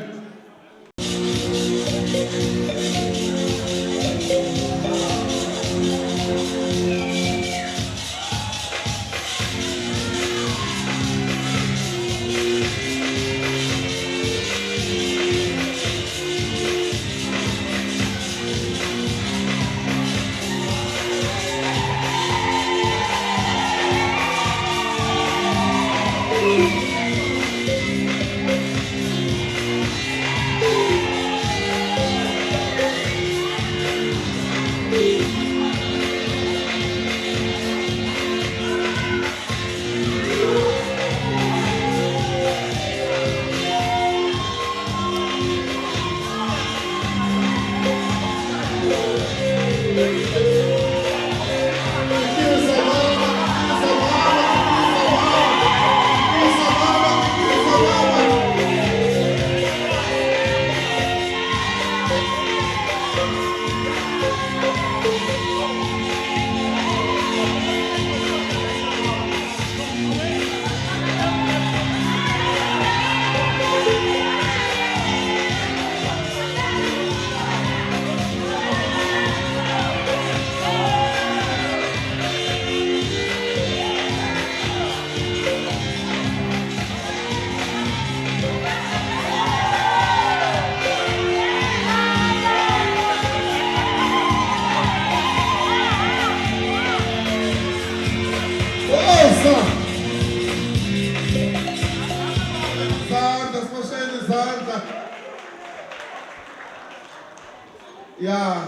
Yeah.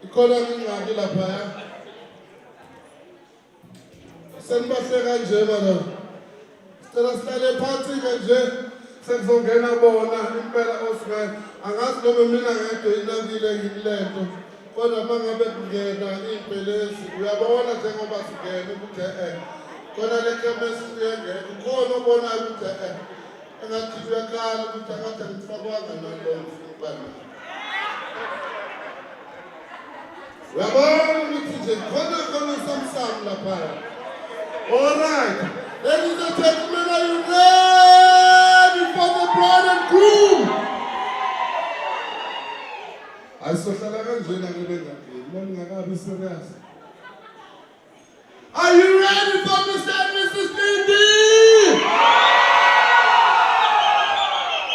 Ikhona ingxaki lapha ya. Senibahleka nje bana. Sicela sihlale phansi nje sekuzongena bona impela osingane. Angazi noma mina ngedwa inakile ngilento. Kodwa mangabe kungena impelezi uyabona njengoba singena ukuthi khona le chemistry uyangena. Khona ubona ukuthi engathi uyakhala ukuthi angathi ngifakwanga nalona ubani. Uyabona ukuthi nje khona samsam lapha. All right. Ladies and gentlemen, are you ready for the bride and groom? Ayisohlala kanjena ngibengakini. Mina ngakabi serious. Are you ready for Mr. and Mrs. Lindy?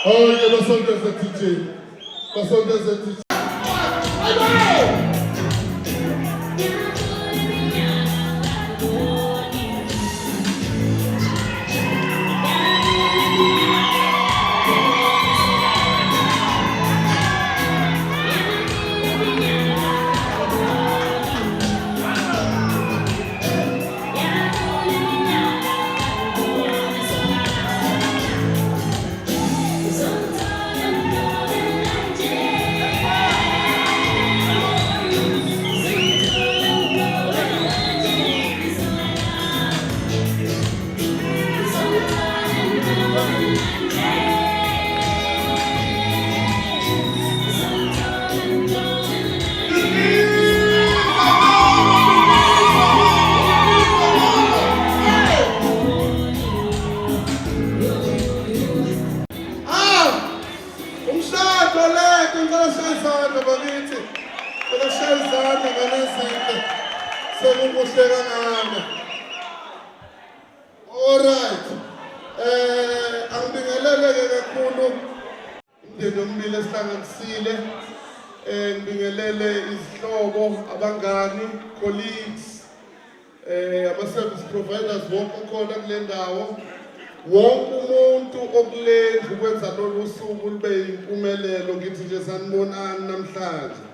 Oh, yeah, basondeza DJ. Basondeza DJ. shayisana bakithi. Shayisana nganezinto. Sekukuhle kangaka. All right. Angibingelele kakhulu umndeni omibili esihlanganisile. Ngibingelele izihlobo, abangani, colleagues, ama-service providers wonke khona kule ndawo. Wonke umuntu okulendlu ukwenza lolu suku lube yimpumelelo. Ngithi nje sanibonani namhlanje.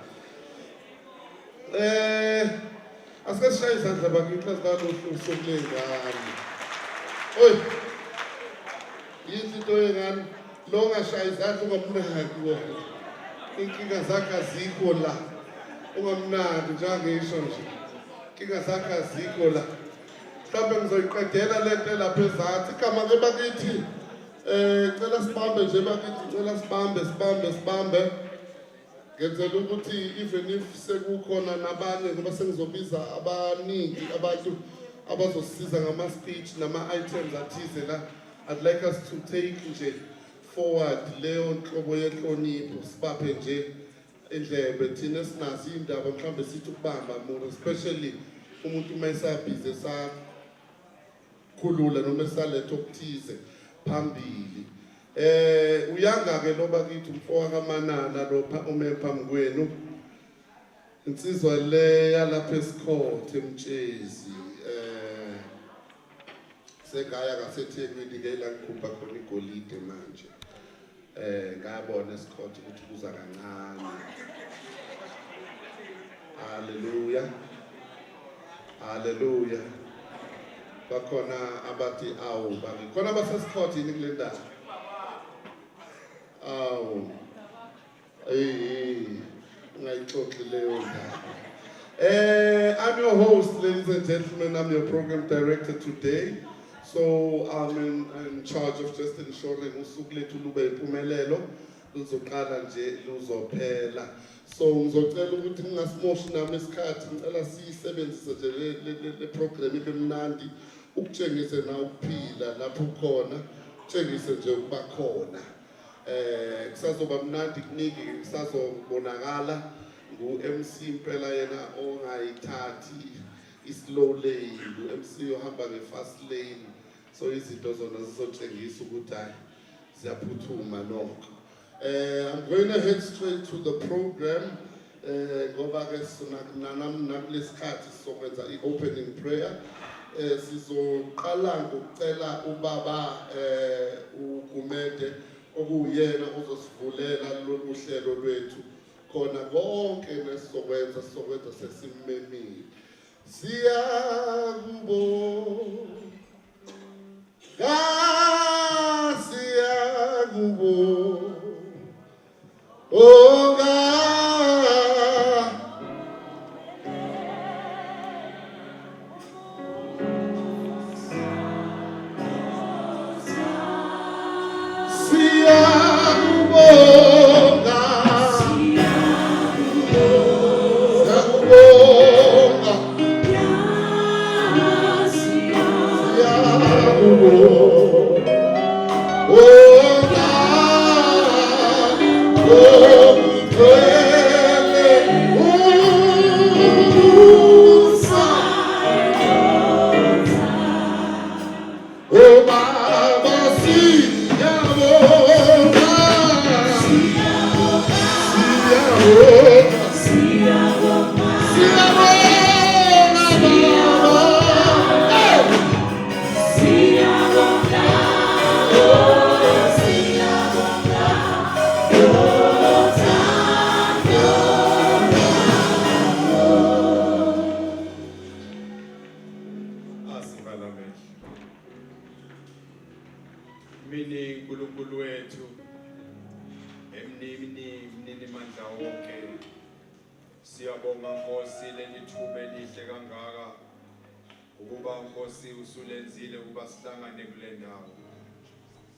Asike sishaye izandla bakithi lasikalohlungu sokulengane. Oy, yizinto yengane lo ngashaye izandla ungamnaki wena. Inkinga zakhe azikho la. Ungamnaki njengesho nje. Inkinga zakhe azikho la. Mhlawumbe ngizoyiqedela lento lapha ezathi. Igama ke bakithi cela sibambe nje bakithi, cela sibambe. Ngenzela ukuthi even if sekukhona nabanye ngoba sengizobiza abaningi abantu abazosisiza ngama-speech nama-items athize la. I'd like us to take nje forward leyo nhlobo yenhlonipho, sibaphe nje indlebe thina sinazi indaba mhlawumbe sithi ukubamba more, especially umuntu uma esabhize esakhulula noma esaletha okuthize phambili. Uyanga ke lo bakithi umfowabo kaManana lo ume phambi kwenu. Insizwa le yalapha eSikhothe eMtshezi. Segaya kaseThekwini ke la ngikhupha khona igolide manje. Ngayabona eSikhothe ukuthi kuza kancane. Hallelujah. Hallelujah. Bakhona abathi awu bakithi. Khona abaseSikhothe yini kule ndawo? Awu. Ngayixoxi leyo ndaba. I'm your host, ladies and gentlemen. I'm your program director today. So I'm in charge of just ensuring usuku lethu lube impumelelo. Luzoqala nje luzophela. So ngizocela ukuthi ningasimoshi nami isikhathi, ngicela siyisebenzise nje le program ibe mnandi ukutshengise na ukuphila lapho khona, utshengise nje ukuba khona. Kusazoba mnandi kuningi, kusazobonakala ngu-MC impela yena ongayithathi i-slow lane, u-MC ohamba nge-fast lane. So izinto zona zizotshengisa ukuthi hayi ziyaphuthuma nokho. I'm going to head straight to the program. Ngoba ke nakulesikhathi sizokwenza i-opening prayer. Sizoqala ngokucela ubaba uGumede okuyena uzosivulela lolu hlelo lwethu. Khona konke nesizokwenza sesimemile. Oh God, Siyabonga Nkosi lenithuba elihle kangaka ukuba Nkosi usulenzile ukuba sihlangane kule ndawo.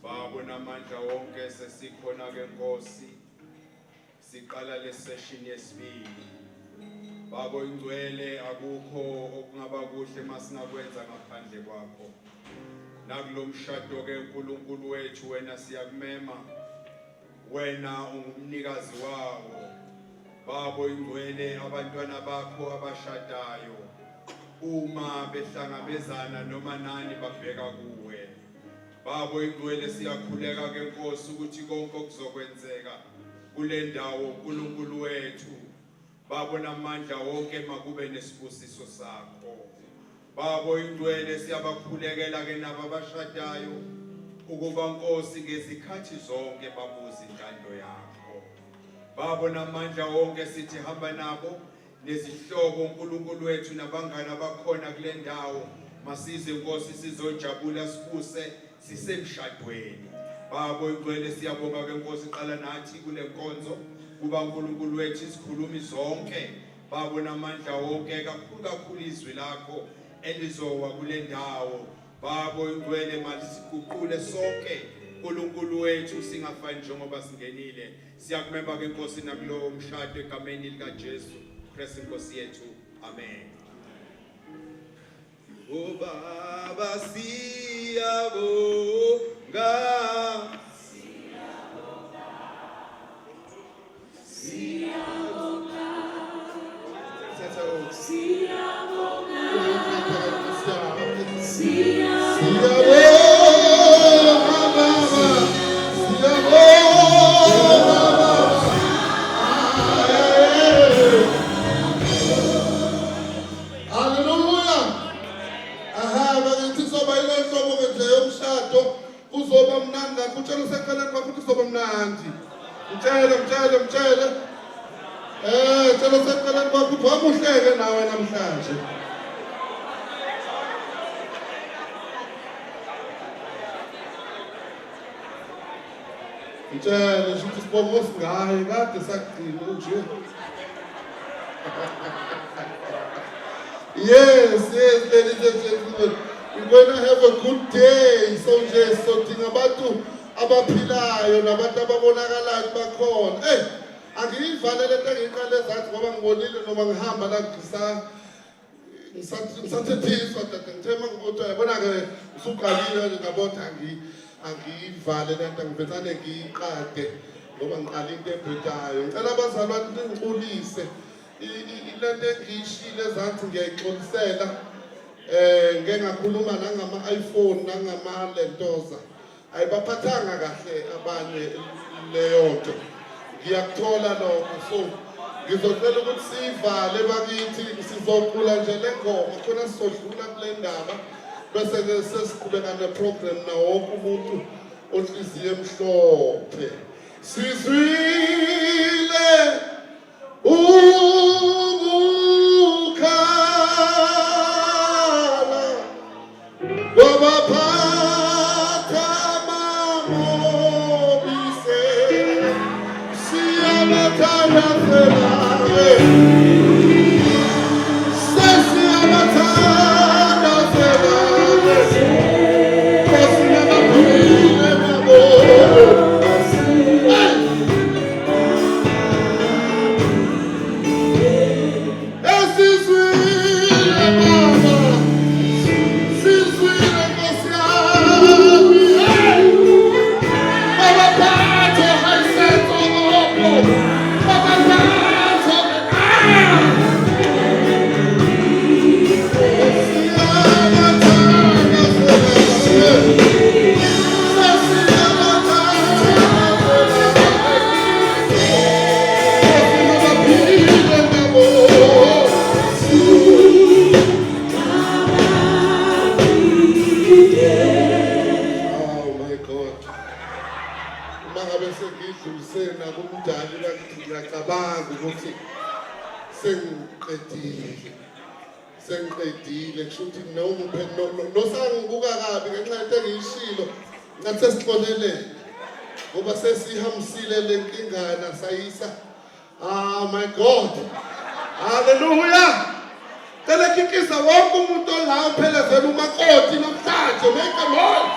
Baba namandla wonke sesikhona ke Nkosi. Siqala le session yesibili. Baba ingcwele akukho okungaba kuhle masingakwenza ngaphandle kwakho. Nakulomshado ke uNkulunkulu wethu wena siyakumema wena ungumnikazi wawo. Babo ingcwele abantwana bakho abashadayo uma behlangabezana noma nani babheka kuwe. Babo ingcwele siyakhuleka ke Nkosi ukuthi konke okuzokwenzeka kule ndawo uNkulunkulu wethu. Babo namandla wonke makube nesibusiso sakho. Babo ingcwele siyabakhulekela ke nabo abashadayo ukuba Nkosi ngezikhathi zonke babuze intando yakho. Babo namandla wonke sithi hamba nabo nezihlobo uNkulunkulu wethu nabangani abakhona kule ndawo. Masize Nkosi sizojabula sibuse sisemshadweni. Babo ingcwele siyabonga ke Nkosi qala nathi kule nkonzo kuba uNkulunkulu wethu isikhulumi zonke. Babo namandla wonke kakhulu izwi lakho elizowa kule ndawo. Babo ingcwele malisiguqule sonke uNkulunkulu wethu singafani njengoba singenile. Siyakumemba ke Nkosi nakulo mshado egameni lika Jesu Kristu Nkosi yethu. Amen. O Baba siyabonga, uzoba mnandi kakhulu. Uthela useceleni kwakho ukuthi uzoba mnandi. Mtshele. Uthela useceleni kwakho ukuthi wamuhleke nawe namhlanje. Mtshele ukuthi sibongo singayi kade sakugcina nje. Yes, ladies and gentlemen. We're going to have a good day. So nje sodinga abantu abaphilayo nabantu ababonakalayo bakhona. Angiyivale lento engiqale zathi ngoba ngibonile noma ngihamba la ngisathethiswa tata ngithema ngokuthi yabona ke usuqalile ngabotha angiyivale lento ngivetsane ngiyiqade ngoba ngiqala into ebhedayo. Ngicela abazalwane ningixolise ilento engiyishile ezathi ngiyayixolisela. Ngengakhuluma nangama-iPhone nangama-lentoza ayibaphathanga kahle abanye leyo nto. Ngiyakuthola lokho, so ngizocela ukuthi siyivale bakithi sizocula nje le ngoma khona sizodlula kule ndaba bese sesiqhubeka neprogram nawo wonke umuntu onhliziyo emhlophe. Sizwile sengiqedile kushuthi nosangibuka kabi ngenxa yento engiyishilo ngathi sesixolele ngoba sesihambisile le nkingana sayisa. My God, hallelujah. Cela kikisa wonke umuntu olawo phelezela umakoti namhlanje. Make a noise.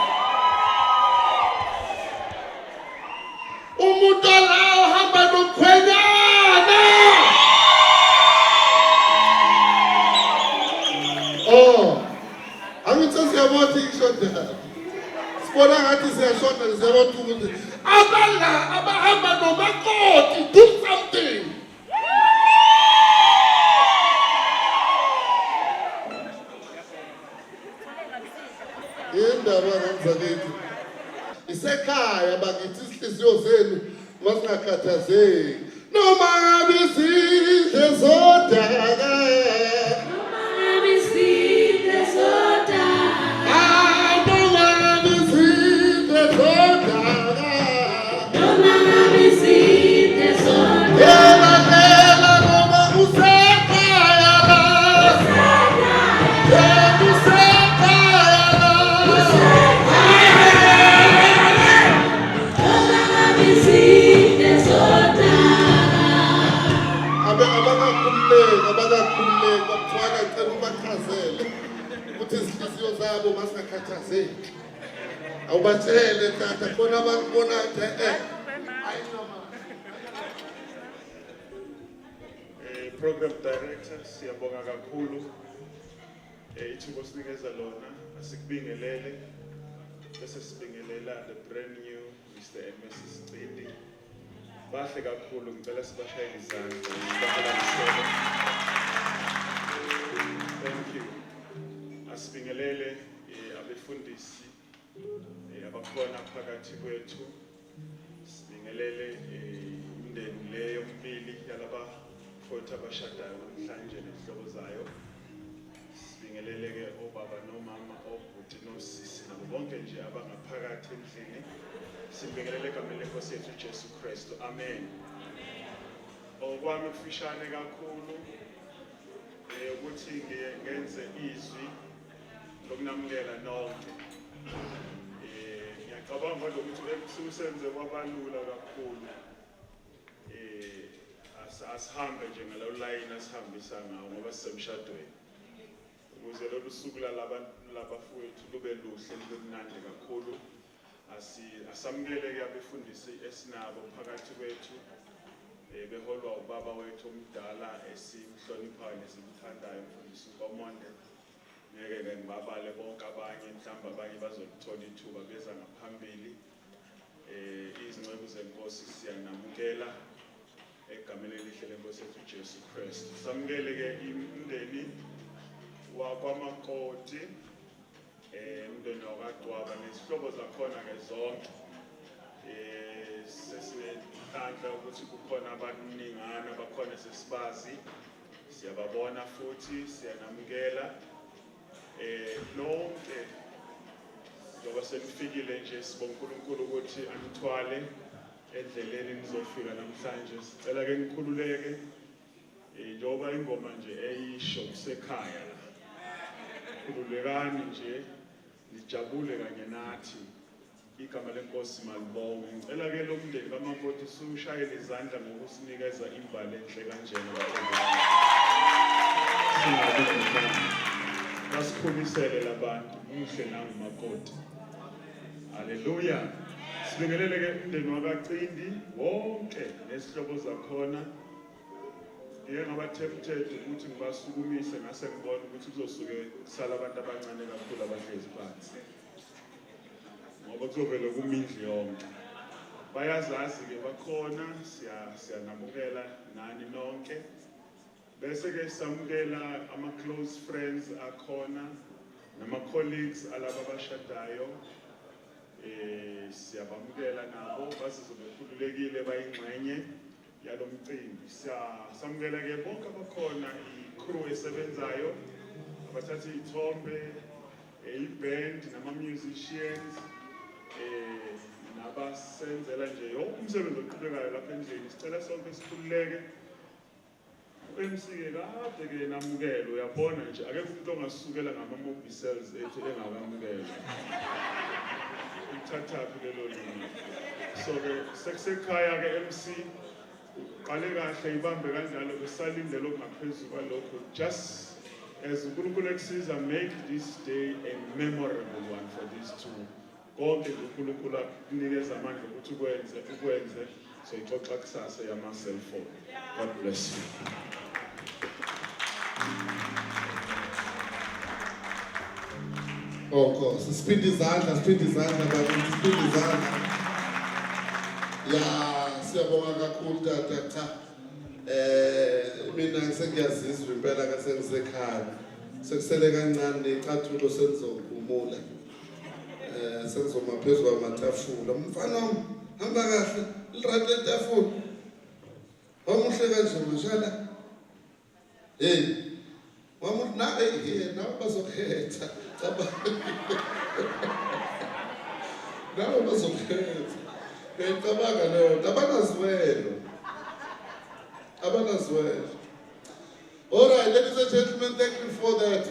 Umuntu olawo hamba nokhwenyana. Angithi siyabona ishoda. Sibona ngathi siyashona siyabona ukuthi abala abahamba izinhliziyo zenu masingakhathazeki noma ngabe izindle zodaka noma ngabe izindle zodaka noma ngabe izindle zodaka noma ngabe izindle zodaka noma kusekhaya la abakakhululeki bakuthwala cela ubachazele ukuthi izihliziyo zabo masingakhathazeki awubatshele tata khona bakubona Program Director siyabonga kakhulu ithuba osinikeza lona asikubingelele bese sibingelela the brand new Mr. and Mrs. Cindi bahle kakhulu ngicela sibashayele izandla sibahlanganisele. Thank you. Asibingelele abefundisi abakhona phakathi kwethu sibingelele imindeni leyo mbili yalaba futhi abashadayo namhlanje nezihlobo zayo sibingelele ke obaba nomama obhuti nosisi nabo bonke nje abangaphakathi endlini sibingelele egameni lenkosi yethu Jesu Kristu amen. Okwami kufishane kakhulu ukuthi ngenze izwi lokunamukela nonke ngiyacabanga ukuthi ekusenze kwabalula kakhulu asihambe nje ngalo line asihambisa ngawo ngoba sisemshadweni ukuze lolu suku labafowethu lube luhle lube mnandi kakhulu asamukele ke abefundisi esinabo phakathi kwethu beholwa ubaba wethu omdala esimhloniphayo nesimthandayo umfundisi uNkomonde ngeke ngibabale bonke abanye mhlawumbe abanye bazolithola ithuba beza ngaphambili izingcebo zenkosi siyanamukela egameni elihle lenkosi yethu Jesu Kristu samukele ke imindeni wakwamakoti umndeni wakwaDwaba nezihlobo zakhona ke zonke sesinenhlanhla ukuthi kukhona abaningana bakhona sesibazi siyababona futhi siyanamukela nonke njengoba senifikile nje sibonga uNkulunkulu ukuthi anithwale endleleni nizofika namhlanje sicela ke nikhululeke njengoba ingoma nje eyisho kusekhaya la khululekani nje nijabule kanye nathi igama lenkosi malibonge ngicela ke lo mndeni kamakoti sushayele izandla ngokusinikeza imbali enhle kanjena basikhulisele labantu muhle nangumakoti haleluya. Sibingelele ke umndeni wakaCindi wonke nesihlobo zakhona ngabatempted ukuthi ngibasukumise ngase ngibona ukuthi kuzosuke kusala abantu abancane kakhulu abahlezi phansi ngoba kuzovela kumindli yonke bayazazi ke bakhona siyanamukela nani nonke bese ke samukela ama close friends akhona nama colleagues alaba abashadayo siyabamukela nabo basizobekhululekile bayingxenye yalo mcimbi samukela ke bonke abakhona i-crew esebenzayo abathatha izithombe i-band nama musicians nabasenzela nje yonke umsebenzi oqhubekayo lapha endlini sicela sonke sikhululeke MC-ke kade ke namukelo uyabona nje akekho umuntu ongasukela ngama-movie cells ethu engakamukelwa uthathaphi lelo lini so ke sekusekhaya ke MC uqale kahle ibambe kanjalo besalindele okungaphezulu kwalokho just as uNkulunkulu ekusiza make this day a memorable one for these two konke uNkulunkulu akunikeza amandla ukuthi ukwenze so ixoxa kusasa yama-cellphone. God bless you. Nkosi siphinda izandla bakithi siphinda izandla ya siyabonga kakhulu tata cha mina ngisengiyazizwa impela ka sengisekhaya sekusele kancane icathulo senizogumula sengizoma phezulu kwamatafula mfana hamba kahle lirate etafula wamuhle kanje mashala hey wamuthi na nawe bazokhetha nawe bazokhetha ngicabanga leyo abanazwelo. All right, ladies and gentlemen, thank you for that.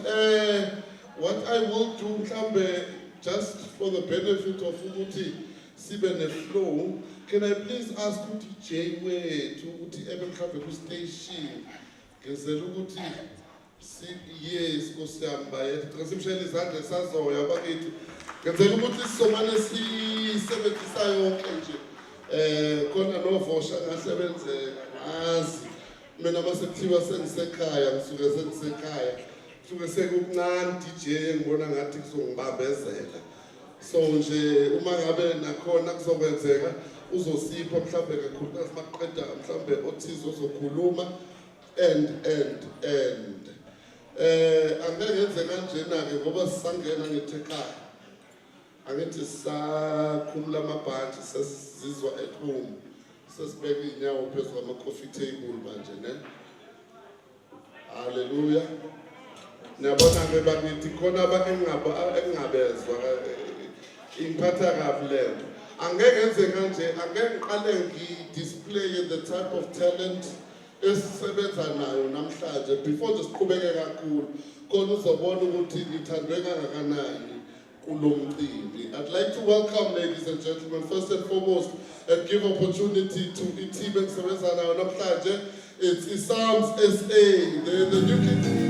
What I will do, mhlambe, just for the benefit of ukuthi sibe ne-flow, can I please ask DJ wethu ukuthi ebe mhlambe ku-station ngenzela ukuthi yes Nkosi yami bayethu simshayele izandla sazoya bakithi ngenzela ukuthi sizomane sisebenzisa yonke nje khona novosha ngasebenzeka ngazi mina masekuthiwa sengisekhaya ngisuke sengisekhaya suke sekuncane DJ ngibona ngathi kuzongibambezela so nje uma ngabe nakhona kuzokwenzeka uzosipha mhlambe kakhulu asimaqeda mhlambe othizo ozokhuluma and angenze kanjena ke ngoba sisangena ngithi ekhaya angithi sakhulula amabhanti sesizizwa at home sesibeka inyawo phezu kwama coffee table manje ne haleluya niyabona ke bakithi khona engingabezwa impatha kabi lento angeke ngenze kanje angeke ngiqale ngidisplay the type of talent esisebenza nayo namhlanje before nje siqhubeke kakhulu khona uzobona ukuthi ngithandwe kangakanani kulo mcimbi. I'd like to welcome, ladies and gentlemen, first and foremost, and give opportunity to team engisebenza nayo namhlanje. It's Psalms SA, the new kid.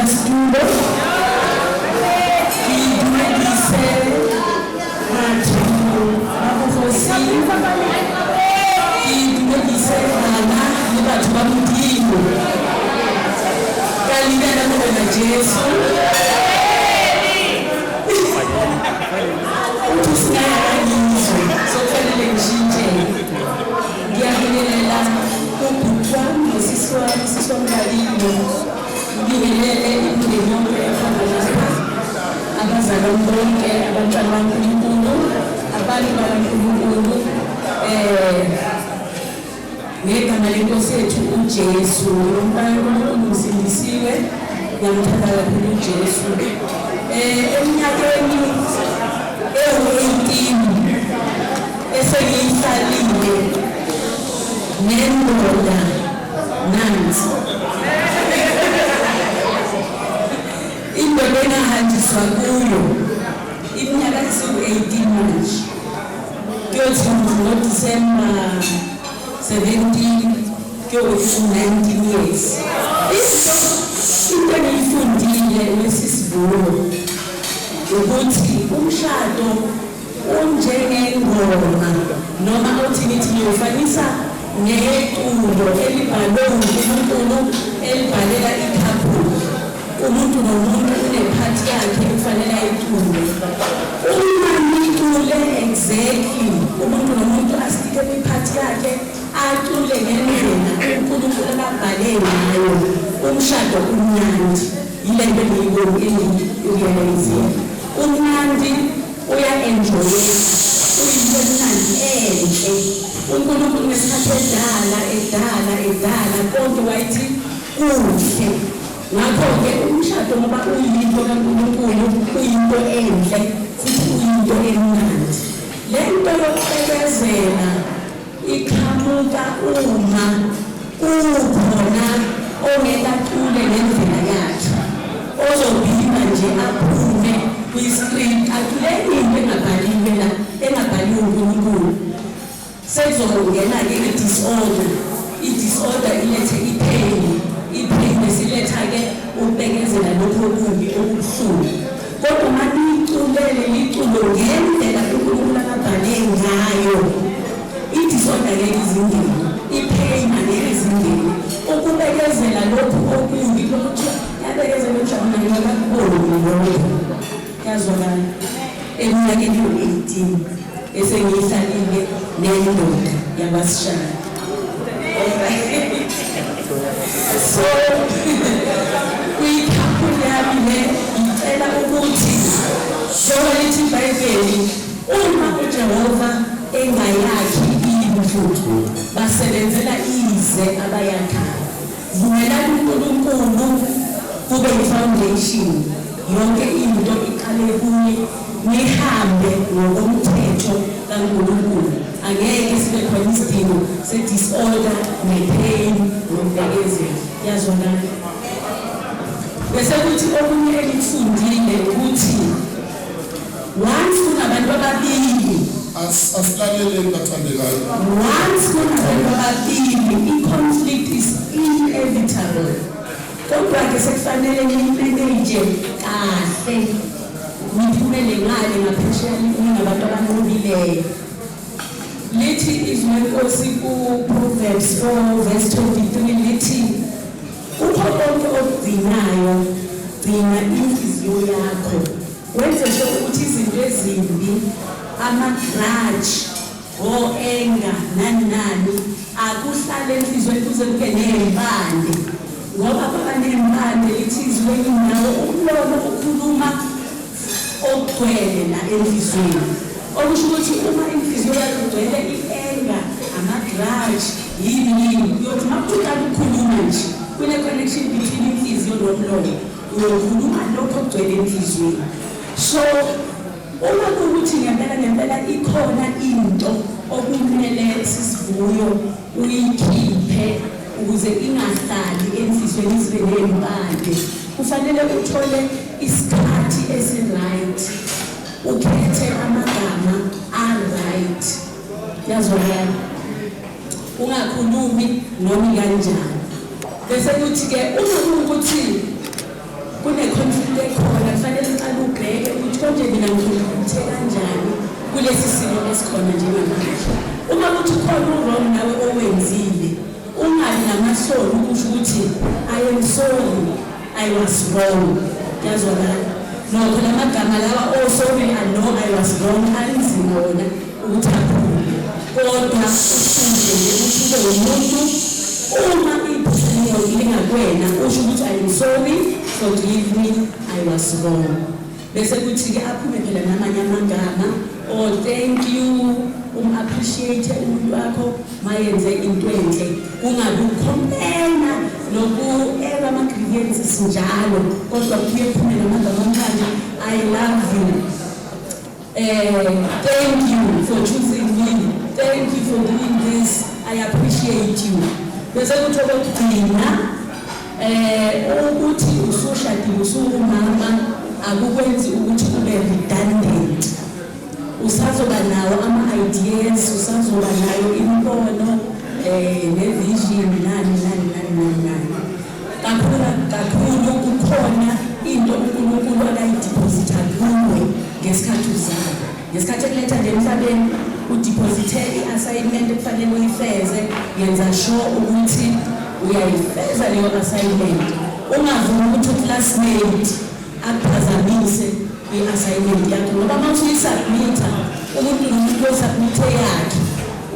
Masitulo. Ngidumedise batho babukhosini. Ngidumedise bana le batho ba Modimo. Ka leina la Morena Jesu. Ngegama lenkosi yethu uJesu, uNkulunkulu usindisiwe, ngiyamthanda kakhulu uJesu. Eminyakeni ewu-18 esengiyihlalile nendoda nansi. Indoda engahanjiswa kuyo iminyaka esu-18 manje. Kuyothi ngoDisemba 17 kuyothi 19 years. Into engiyifundile lesisivulo ukuthi umshado unjengengoma noma uthi ngithi ngiyofanisa neculo elibhalwe uNkulunkulu elibhalela ikhaphulo. Umuntu nomuntu unephathi yakhe kufanele ayicule. Uma ngicule exactly umuntu nomuntu asike kwiphathi yakhe acule ngendlela uNkulunkulu akabhale ngayo, umshado umnandi. Yile nto engiyiyelezile. Umnandi uya-enjoyeka, uyinto emnandi enhle. uNkulunkulu ngesikhathi edala konke wayithi kuhle. Ngakho-ke umshado ngoba uyinto kaNkulunkulu, uyinto enhle futhi uyinto emnandi. Le nto yokubekezela iqhamuka uma kukhona ongekacule ngendlela yakhe, ozobhima nje aphume kwi-screen acule into engabhaliwe la, engabhaliwe uNkulunkulu. Sekuzongena-ke i-disorder. I-disorder ilethe ipain esiletha-ke ukubekezela lokho okubi okubuhlungu. Kodwa uma liculele liculo ngendlela uNkulunkulu akabhale ngayo, i-disorder ngeke izingene, ipain angeke izingene. Ukubekezela lokhu okubi lokuthi yabekezela njani ngakuboni lokho. Yazwakala eminyakeni ewu-18 esengiyihlalile nendoda yabasishaya. So kuyikhaphuli yami le ngicela ukuthi njengoba lithi iBhayibheli, uma uJehova engayakhi indlu basebenzela ize abayakhayo. Vumelani uNkulunkulu kube yi-foundation, yonke into iqale kuye, nihambe ngokomthetho kaNkulunkulu. Angeke sibe khona isidingo se-disorder ne-pain nokubekezela. Yazwakala. Bese kuthi okunye engikufundile ukuthi once kunabantu ababili, asilaleleni bathandekayo. Once kunabantu ababili, i-conflict is inevitable. Kodwa-ke sekufanele niyimanage kahle, niphumele ngale ngaphesheya ningabantu abanqobileyo. Lithi izwi lenkosi ku-Proverbs 4:23 lithi kukho konke okugcinayo gcina inhliziyo yakho, wenze sho ukuthi izinto ezimbi, ama-grudge, o-anger nani akuhlale enhliziyweni kuze kube ney'mpande. Ngoba baba ney'mpande lithi izwi leninawo umlomo ukhuluma okugcwele la enhliziyweni. Okusho ukuthi uma inhliziyo yakho igcwele i-anger, ama-grudge, yini uyothi uma uqala ukukhuluma nje kune-connection between inhliziyo nomlomo, uyokhuluma lokho okugcwele enhliziyweni. So uma kuwukuthi ngempela ikhona into okumele sisivuyo uyikhiphe ukuze ingahlali enhliziyweni izibe ney'mpande, kufanele uthole isikhathi esi-right, ukhethe amagama a-right. Yazwakala. Ungakhulumi noma kanjani. Bese kuthi-ke uma kuwukuthi mina ngikhuluphe kanjani kulesi simo esikhona njengamanje. Uma kuthi khona uwrong nawe owenzile, ungabi namahloni ukusho ukuthi I am sorry, I was wrong. Yazwakala. Nokho lamagama lawa sorry I know I was wrong anzima wona ukuthi aphume. Kodwa ufunde ukuthi umuntu uma iphuthiyo lingakwena usho ukuthi I am sorry, forgive me, I was wrong. Bese kuthi ke aphume phela namanye amagama, oh thank you, appreciate umuntu wakho mayenze into enhle, kungabi ukhompena noku-era ama-grievances njalo, kodwa kuye phume namagama amanje, I love you, thank you for choosing me, thank you for doing this, I appreciate you. Bese kuthi okugcina ukuthi usushadile usungumama akukwenzi ukuthi ube redundant. Usazoba nawo ama-ideas, usazoba nayo imbono ne-vision nani. Kakhulu kukhona into uNkulunkulu akayidepositha kuwe ngesikhathi uzalwa. Ngesikhathi ekuletha nje emhlabeni udeposithe i-assignment ekufanele uyifeze, yenza sure ukuthi uyayifeza leyo assignment. Ungavumi ukuthi uclassmate akuphazamise i-assignment yakho, ngoba uma usuyisubmitha umuntu nomuntu uyosubmithe yakhe,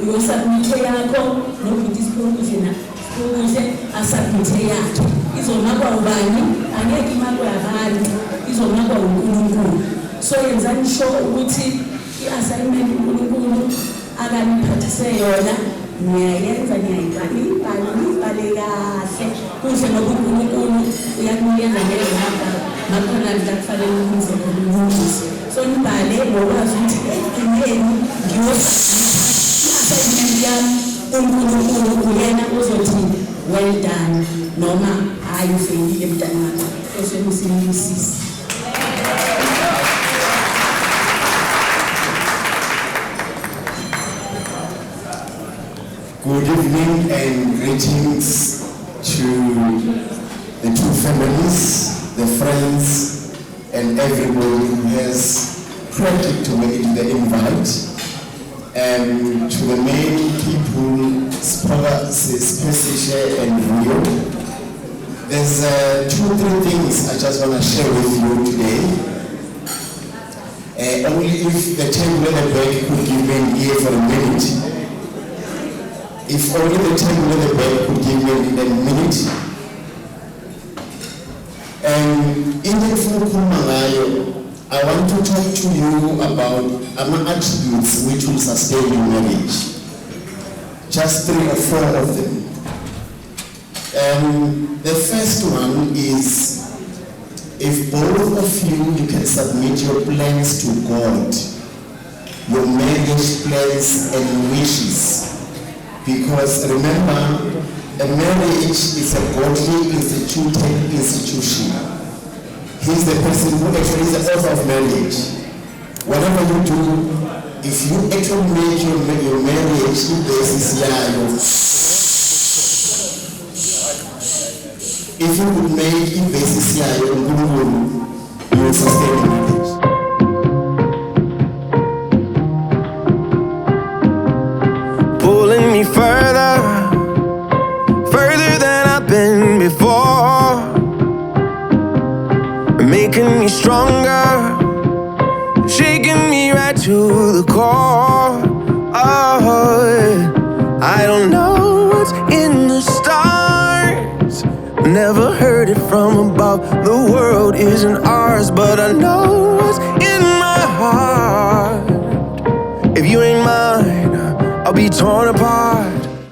uyosubmithe yakho nokuthi isiphumuze asubmithe yakhe. Izomakwa ubani? Angeke imakwe abantu, izomakwa uNkulunkulu. So yenzani sure ukuthi i-assignment uNkulunkulu akaniphathise yona niyayenza, niyayibhale kahle kuhle ngoba uNkulunkulu uyakunikeza ngezandla makhona kufanele ukwenze ukulungisa. So nibhale ngokwazi ukuthi ekugcineni i-assignment yami uNkulunkulu uyena uzothi well done noma hayi ufeyile mntana wakho esemusiyisisi. Good evening and greetings to the two families, the friends, and everybody who has credit to make it the invite, and to the main people, Spesiche and Rio. There's 2-3 things I just want to share with you today. Only if the table at the back could give me an ear for a minute. If only the table at the back could give me a minute. And in the Fukumangayo, I want to talk to you about attributes which will sustain your marriage. Just 3 or 4 of them. The first one is, if both of you can submit your plans to God, your marriage plans and wishes. Because remember, a marriage is a godly instituted institution. He's the person who actually is the author of marriage. Whatever you do, if you actually make your marriage basis, if you would make it basis, you will sustain the marriage. Pulling me further than I've been before, making me stronger, shaking me right to the core. Oh, I don't know what's in the stars, never heard it from above. The world isn't ours, but I know